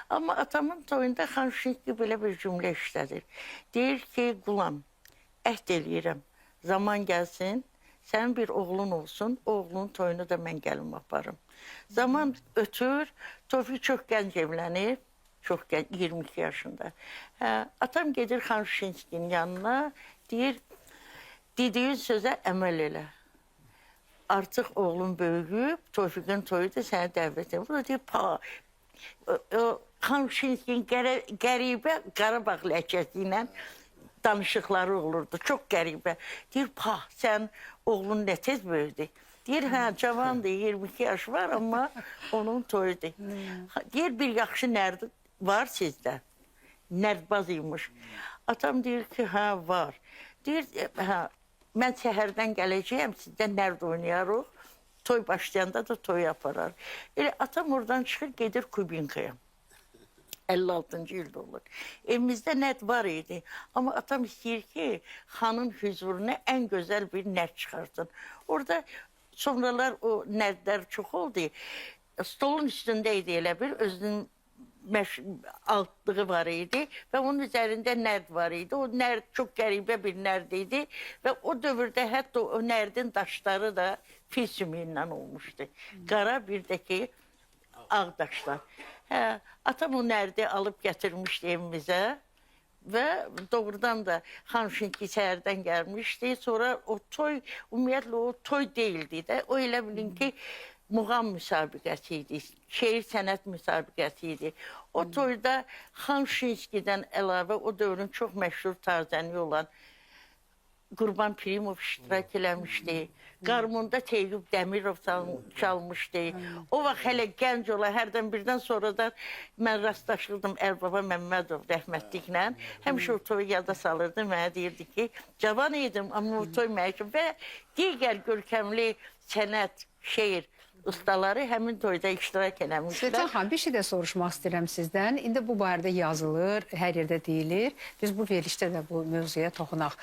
Amma atamın toyunda Xan Şuşinski belə bir cümlə işlədir. Deyir ki, Qulam, əhd eləyirəm, zaman gəlsin, sənin bir oğlun olsun, oğlunun toyunu da mən gəlim aparım. Zaman ötür, Tofiq çox gənc evlənir, çox gənc, 22 yaşında. Atam gedir Xan Şuşinskinin yanına, deyir, dediyin sözə əməl elə. Artıq oğlum böyüyüb, Tofiqin toyu da sənə dəvət edir. Bu da deyir, Xan Şuşinskinin qəribə Qarabağ ləhcəsi ilə danışıqları olurdu, çox qəribə. Deyir, sən oğlun nə tez böyüdü. Deyir, hə, cavandır, 22 yaş var, amma onun toyudur. Deyir, bir yaxşı nərd var sizdə. Nərdbaz imiş. Atam deyir ki, hə, var. Deyir, hə, mən səhərdən gələcəyəm, sizdə nərd oynayarıq. Toy başlayanda da toy aparar. Elə atam oradan çıxır, gedir Kubinkaya. 56-cı ildə olur. Evimizdə nərd var idi. Amma atam istəyir ki, xanın hüzuruna ən gözəl bir nərd çıxarsın. Orada sonralar o nərdlər çox oldu. Stolun üstündə idi elə bir, özünün altlığı var idi və onun üzərində nərd var idi. O nərd çox qəribə bir nərd idi və o dövrdə hətta o nərdin daşları da fil sümüyündən olmuşdu. Qara bir də ki, ağ daşlar. Hə, atam o nərdi alıb gətirmişdi evimizə və doğrudan da Xan Şuşinski səhərdən gəlmişdi. Sonra o toy, ümumiyyətlə o toy deyildi də. O elə bilin ki, muğam müsabiqəsi idi, şeir sənət müsabiqəsi idi. O toyda Xan Şuşinskidən əlavə o dövrün çox məşhur tarzəni olan Qurban Pirimov iştirak eləmişdi. Qarmonda Teyyub Dəmirov çalmışdı. O vaxt hələ gənc olan, hərdən birdən sonradan mən rastlaşırdım Ərbaba Məmmədov rəhmətliklə. Həmişə o toyu yada salırdı, mənə deyirdi ki, cavan idim, amma o toy məşhur və digər görkəmli sənət, şeir ustaları həmin toyda iştirak eləmişlər. Svetlana xanım, bir şey də soruşmaq istəyirəm sizdən. İndi bu barədə yazılır, hər yerdə deyilir. Biz bu verilişdə də bu mövzuya toxunaq.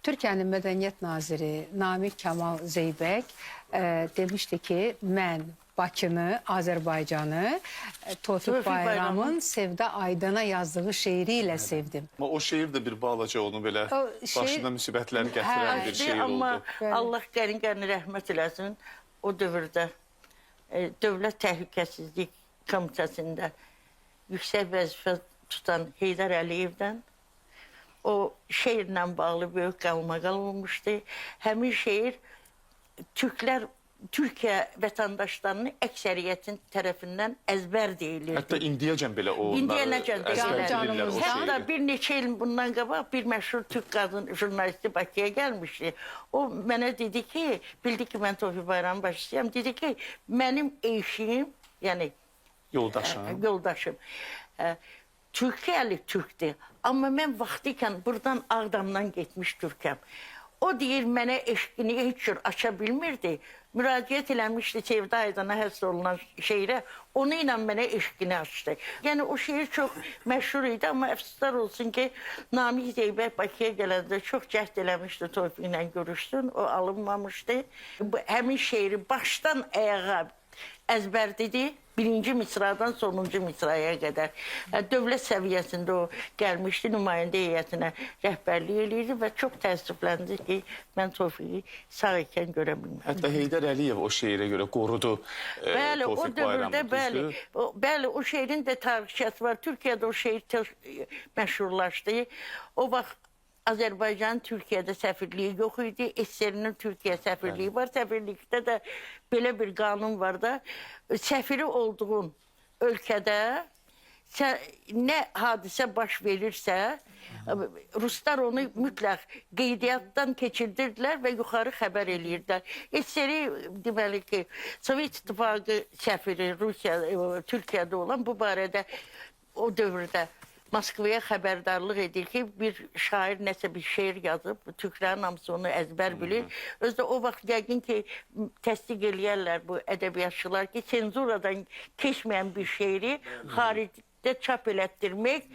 Türkiyənin Mədəniyyət Naziri Namiq Kamal Zeybək demişdi ki, mən Bakını, Azərbaycanı Tofiq Bayramın Sevda Aydana yazdığı şeiri ilə sevdim. Amma o şeir də bir balaca onu belə başına müsibətləri gətirən bir şeir oldu. Amma Allah qərin-qərin rəhmət eləsin. O dövrdə Dövlət Təhlükəsizlik Komitəsində yüksək vəzifə tutan Heydər Əliyevdən o şeirlə bağlı böyük qalmaqal olmuşdu. Həmin şeir Türkiyə vətəndaşlarının əksəriyyətin tərəfindən əzbər deyilirdi. Hətta indiyəcən belə o İndiyənəcən əzbərləyirlər o Hətta şeyi. bir neçə il bundan qabaq bir məşhur Türk qadın jurnalisti Bakıya gəlmişdi. O mənə dedi ki, bildi ki, mən Tofiq Bayramı başlayacağam. Dedi ki, mənim eşim, yəni yoldaşım, Türkiyəli Türkdür. Amma mən vaxtı ikən buradan Ağdamdan getmiş Türkəm. O deyir, mənə eşqini heç cür aça bilmirdi. Müraciət eləmişdi Sevda Aydana həsr olunan şeirə. Onu ilə mənə eşqini açdı. Yəni o şeir çox məşhur idi, amma əfsuslar olsun ki, Namiq Zeybək Bakıya gələndə çox cəhd eləmişdi Tofiqlə görüşsün. O alınmamışdı. Həmin şeiri başdan ayağa əzbərdidir. Birinci misradan sonuncu misraya qədər. Dövlət səviyyəsində o gəlmişdi, nümayəndə heyətinə rəhbərlik eləyirdi və çox təəssüfləndi ki, mən Tofiqi sağ ikən görə bilmədim. Hətta Heydər Əliyev o şeirə görə qorudu Bəli, o Tofiq dövrdə, Bayramı. bəli, o şeirin də tarixçəsi var. Türkiyədə o şeir məşhurlaşdı. O vaxt Azərbaycan Türkiyədə səfirliyi yox idi. SSR-nin Türkiyə səfirliyi var. Səfirlikdə də belə bir qanun var da, səfiri olduğun ölkədə nə hadisə baş verirsə, Ruslar onu mütləq qeydiyyatdan keçirdirdilər və yuxarı xəbər eləyirdilər. SSR deməli ki, Sovet İttifaqı səfiri Türkiyədə olan bu barədə o dövrdə Moskvaya xəbərdarlıq edir ki, bir şair nəsə bir şeir yazıb, türklərin hamısı onu əzbər bilir. Özdə o vaxt yəqin ki, təsdiq eləyərlər bu ədəbiyyatçılar ki, senzuradan keçməyən bir şeiri xaricdə çap elətdirmək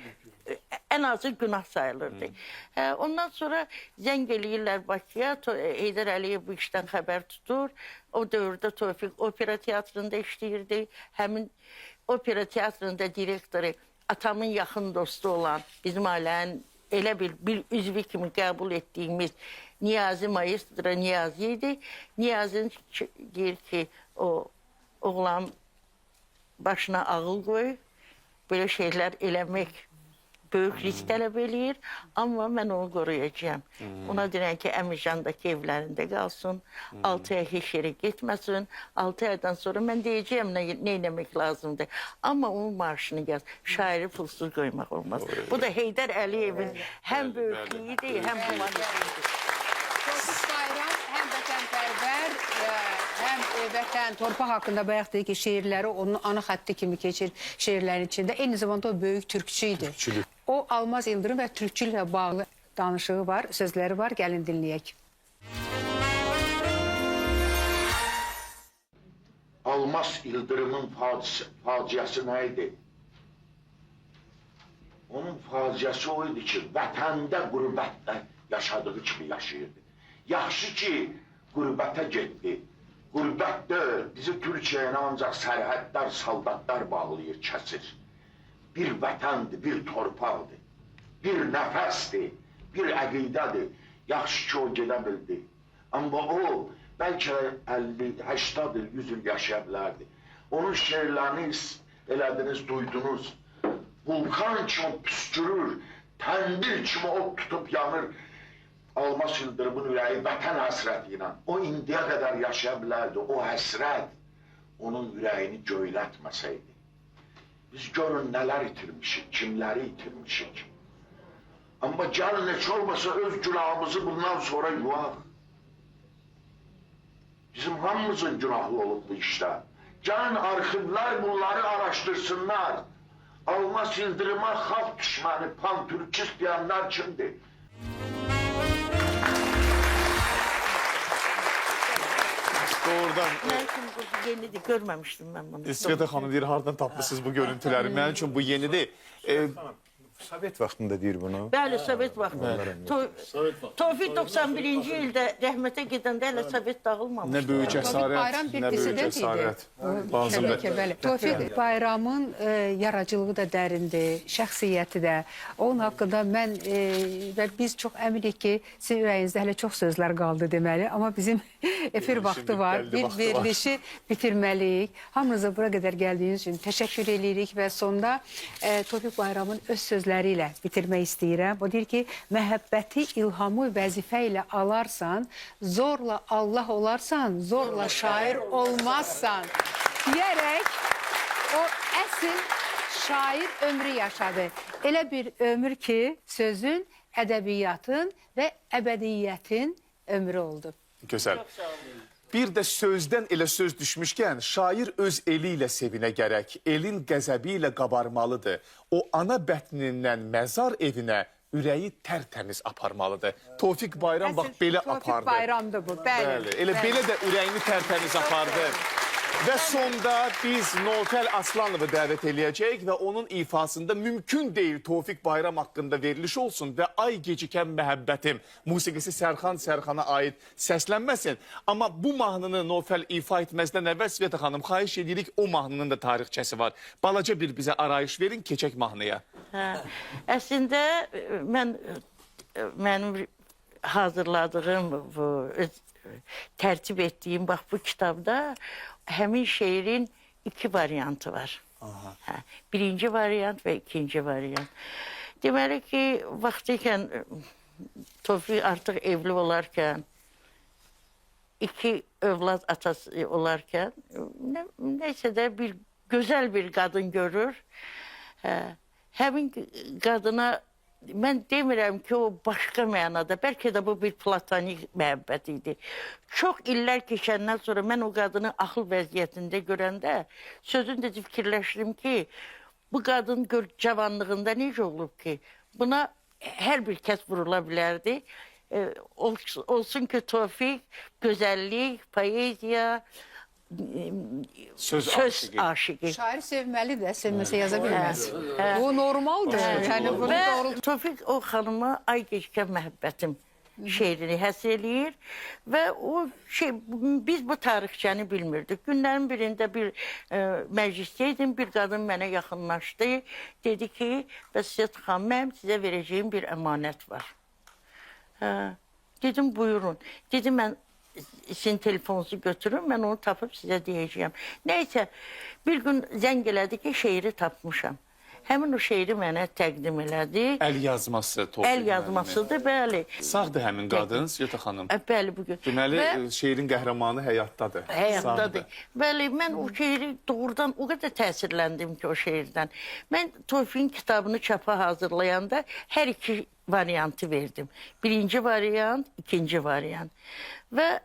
ən azı günah sayılırdı. Ondan sonra zəng eləyirlər Bakıya, Heydər Əliyev bu işdən xəbər tutur. O dövrdə Tofiq opera teatrında işləyirdi. Həmin opera teatrında direktoru atamın yaxın dostu olan, bizim ailənin elə bir üzvü kimi qəbul etdiyimiz Niyazi Maestro Niyazi idi. Niyazin deyir ki, o oğlan başına ağıl qoy, belə şeylər eləmək böyük risk tələb eləyir, amma mən onu qoruyacağam. Ona deyirəm ki, Əmircandakı evlərində qalsın, 6 ay heç yerə getməsin, 6 aydan sonra mən deyəcəyəm nə eləmək lazımdır. Amma onun marşını yaz, şairi pulsuz qoymaq olmaz. Bu da Heydər Əliyevin həm böyüklüyüdür, həm humanizmidir. Tofiq Bayram həm vətənpərvər, həm vətən, torpaq haqqında bayaq dedi ki, şeirləri onun ana xətti kimi keçir şeirlərin içində. Eyni zamanda o böyük türkçü idi. O Almaz İldırım və türkçülüklə bağlı danışığı var, sözləri var. Gəlin dinləyək. Almaz İldırım'ın faciası neydi? Onun faciası oydu ki, vətəndə qürbətlə yaşadığı kimi yaşayırdı. Yaxşı ki, qürbətə getdi. Qürbətdə bizi Türkiyəyə ancaq sərhədlər, saldatlar bağlayır, kəsir. Bir vətəndir, bir torpaqdır, bir nəfəsdir, bir əqidədir. Yaxşı ki, o gedə bildi. Amma o, bəlkə 50, 80 il, 100 il yaşaya bilərdi. Onun şeirlərini elədiniz, duydunuz. Vulkan kimi püskürür, təndir kimi ot tutub yanır. Almaz İldırım'ın ürəyi vətən həsrəti ilə. O indiyə qədər yaşaya bilərdi. O həsrət onun ürəyini göylətməsəydi. Biz görün nələr itirmişik, kimləri itirmişik. Amma gəlin heç olmasa öz günahımızı bundan sonra yuvaq. Bizim hamımızın günahı olub bu işdə. Gəlin arxivlər bunları araşdırsınlar. Almaz İldırım'a xalq düşməni, pan-türkist deyənlər kimdir? Doğrudan. Mən üçün bu yenidir, görməmişdim mən bunu. İsvedə xanım deyir, hardan tapmışsınız bu görüntüləri? Mənim üçün bu yenidir. Sovet vaxtında deyir bunu. Bəli, Sovet vaxtında. Tofiq 91-ci ildə rəhmətə gedəndə hələ Sovet dağılmamışdı. Nə böyük Tofiq cəsarət, Bayram bir nə böyük dissident idi. cəsarət. Təbii Lazımdır. ki, bəli. Tofiq Bayramın yaradıcılığı da dərindir, şəxsiyyəti də. Onun haqqında mən və biz çox əminik ki, sizin ürəyinizdə hələ çox sözlər qaldı deməli. Amma bizim efir vaxtı var, bir verilişi bitirməliyik. Hamınıza bura qədər gəldiyiniz üçün təşəkkür edirik və sonda Tofiq Bayramın öz sözləri sözləri ilə bitirmək istəyirəm. O deyir ki, məhəbbəti ilhamı vəzifə ilə alarsan, zorla Allah olarsan, zorla şair olmazsan deyərək o əsl şair ömrü yaşadı. Elə bir ömür ki, sözün, ədəbiyyatın və əbədiyyətin ömrü oldu. Gözəl. Bir də sözdən elə söz düşmüşkən, şair öz eli ilə sevinə gərək, elin qəzəbi ilə qabarmalıdır. O ana bətnindən məzar evinə ürəyi tərtəmiz aparmalıdır. Tofiq Bayram bax belə apardı. Tofiq Bayramdır bu, bəli. Elə belə də ürəyini tərtəmiz apardı. Və sonda biz Nofəl Aslanovu dəvət eləyəcəyik və onun ifasında mümkün deyil Tofiq Bayram haqqında veriliş olsun və Ay gecikən məhəbbətim musiqisi Sərxan Sərxana aid səslənməsin. Amma bu mahnını Nofəl ifa etməzdən əvvəl Sveta xanım, xahiş edirik, o mahnının da tarixçəsi var. Balaca bir bizə arayış verin, keçək mahnıya. Əslində mənim hazırladığım, tərtib etdiyim bax bu kitabda həmin şeirin 2 variantı var. Birinci variant və ikinci variant. Deməli ki, vaxtıyken Tofiq artıq evli olarkən, 2 övlad atası olarkən, neysə də bir gözəl bir qadın görür. Həmin qadına mən demirəm ki, o başqa mənada, bəlkə də bu bir platonik məhəbbət idi. Çox illər keçəndən sonra mən o qadını axıl vəziyyətində görəndə sözündə fikirləşdim ki, bu qadın cavanlığında necə olub ki, buna hər bir kəs vurula bilərdi. Olsun ki, Tofiq, gözəllik, poeziya, söz aşıqı. Şair sevməli də, sevməsə yaza bilməz. Bu normaldır. Yəni, bunu doğru... Tofiq o xanıma Ay gecikən məhəbbətim şeirini həsr eləyir və o biz bu tarixçəni bilmirdik. Günlərin birində bir məclisdəydim, bir qadın mənə yaxınlaşdı. Dedi ki, Sveta xanım, mənim sizə verəcəyim bir əmanət var. Dedim, buyurun. Dedim, mən sizin telefonunuzu götürün, mən onu tapıb sizə deyəcəyəm. Neysə, bir gün zəng elədi ki, şeiri tapmışam. Həmin o şeiri mənə təqdim elədi. Əl yazması Tofiq. Əl yazmasıdır, bəli. Sağdır həmin qadın, Sveta xanım. Bəli, bugün. Deməli, şeirin qəhrəmanı həyatdadır. Həyatdadır. Bəli, mən o şeiri doğrudan o qədər təsirləndim ki, o şeirdən. Mən Tofiqin kitabını çapa hazırlayanda hər 2 variantı verdim. Birinci variant, ikinci variant. Və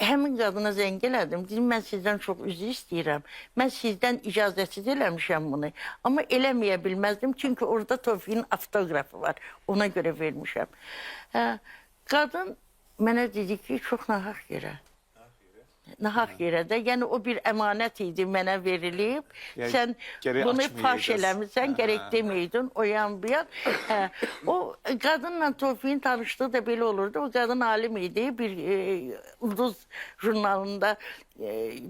həmin qadına zəng elədim. Dedim, mən sizdən çox üzr istəyirəm. Mən sizdən icazəsiz eləmişəm bunu. Amma eləməyə bilməzdim. Çünki orada Tofiqin avtoqrafı var. Ona görə vermişəm. Qadın mənə dedi ki, çox nahaq yerə. Nahaq yerə də. Yəni, o bir əmanət idi mənə verilib. Sən bunu faş eləmirsən, gərək deməydin, o yan bu yan. O qadınla Tofiqin tanışdığı da belə olurdu. O qadın alim idi. Bir Ulduz jurnalında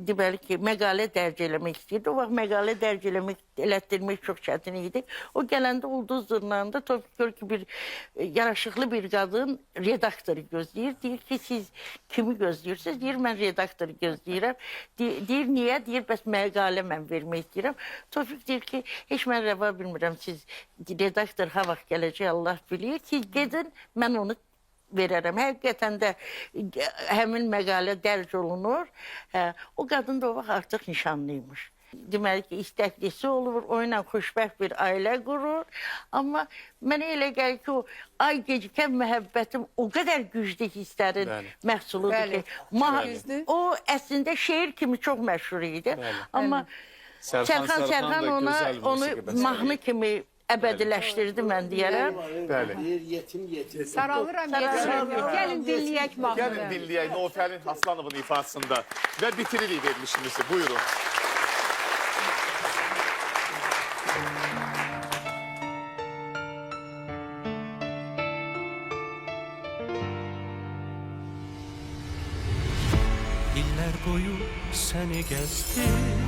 deməli ki, məqalə dərc eləmək istəyirdi. O vaxt məqalə dərc elətdirmək çox çətin idi. O gələndə Ulduz jurnalında Tofiq gör ki, bir yaraşıqlı bir qadın redaktoru gözləyir. Deyir ki, siz kimi gözləyirsiniz? Deyir, mən redaktoru gözləyirəm. Deyir, niyə? Deyir, bəs məqalə mən vermək istəyirəm. Tofiq deyir ki, heç mən rəva bilmirəm. Siz redaktor ha vaxt gələcək, Allah bilir. Siz gedin, mən onu verərəm. Həqiqətən də həmin məqalə dərc olunur. O qadın da o vaxt artıq nişanlıymış. Deməli ki, istəklisi olur, onunla xoşbəxt bir ailə qurur. Amma mənə elə gəlir ki, o Ay gecikən məhəbbətim o qədər güclü hisslərin məhsuludur ki, o əslində şeir kimi çox məşhur idi. Amma Sərxan onu mahnı kimi əbədiləşdirdi, mən deyərəm. Bəli. Saralıram, gəlin dinləyək mahnını. Gəlin dinləyək Nofəlin Aslanovun ifasında və bitiririk verilişimizi. Buyurun. İllər boyu səni gəzdim,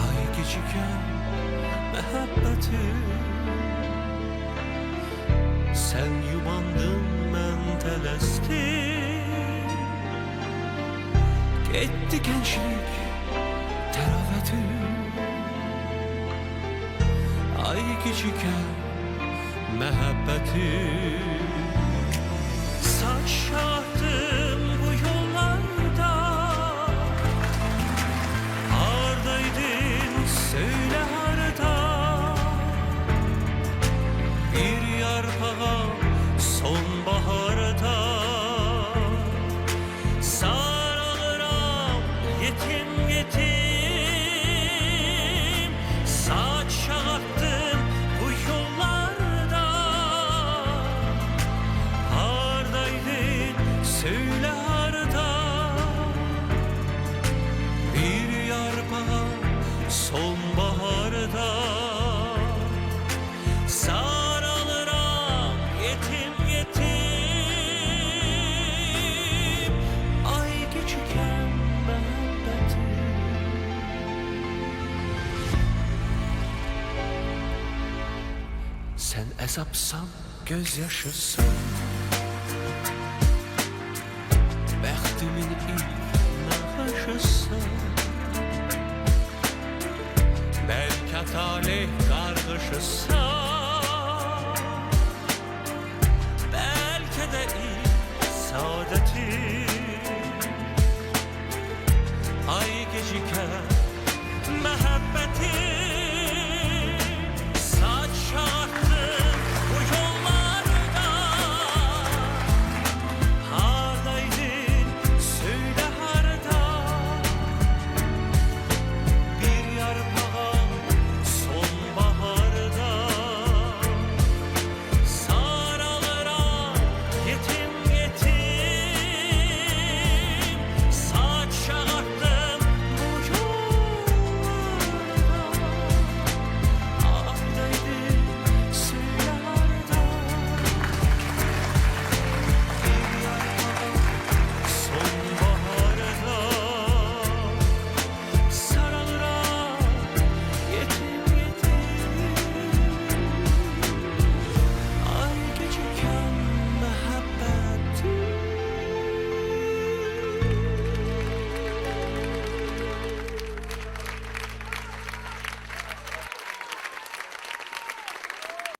ay gecikən məhəbbətim. Sən yubandın, mən tələsdim. Getdi gençlik təravətim. küçükken məhəbbəti saçardım bu yollarda. Hardaydın söyle harda, bir yarpağa sonbaharda sarılıram yetim yetim. Saç ağarttım bu yollarda. Hardaydın söyle harda, bir yarpağa sonbaharda sarılıram yetim yetim. Ay küçükken məhəbbətim. Sen əzabsan, gözyaşısan, bəxtimin ilk naxışısan. Bəlkə talih qarğışısan,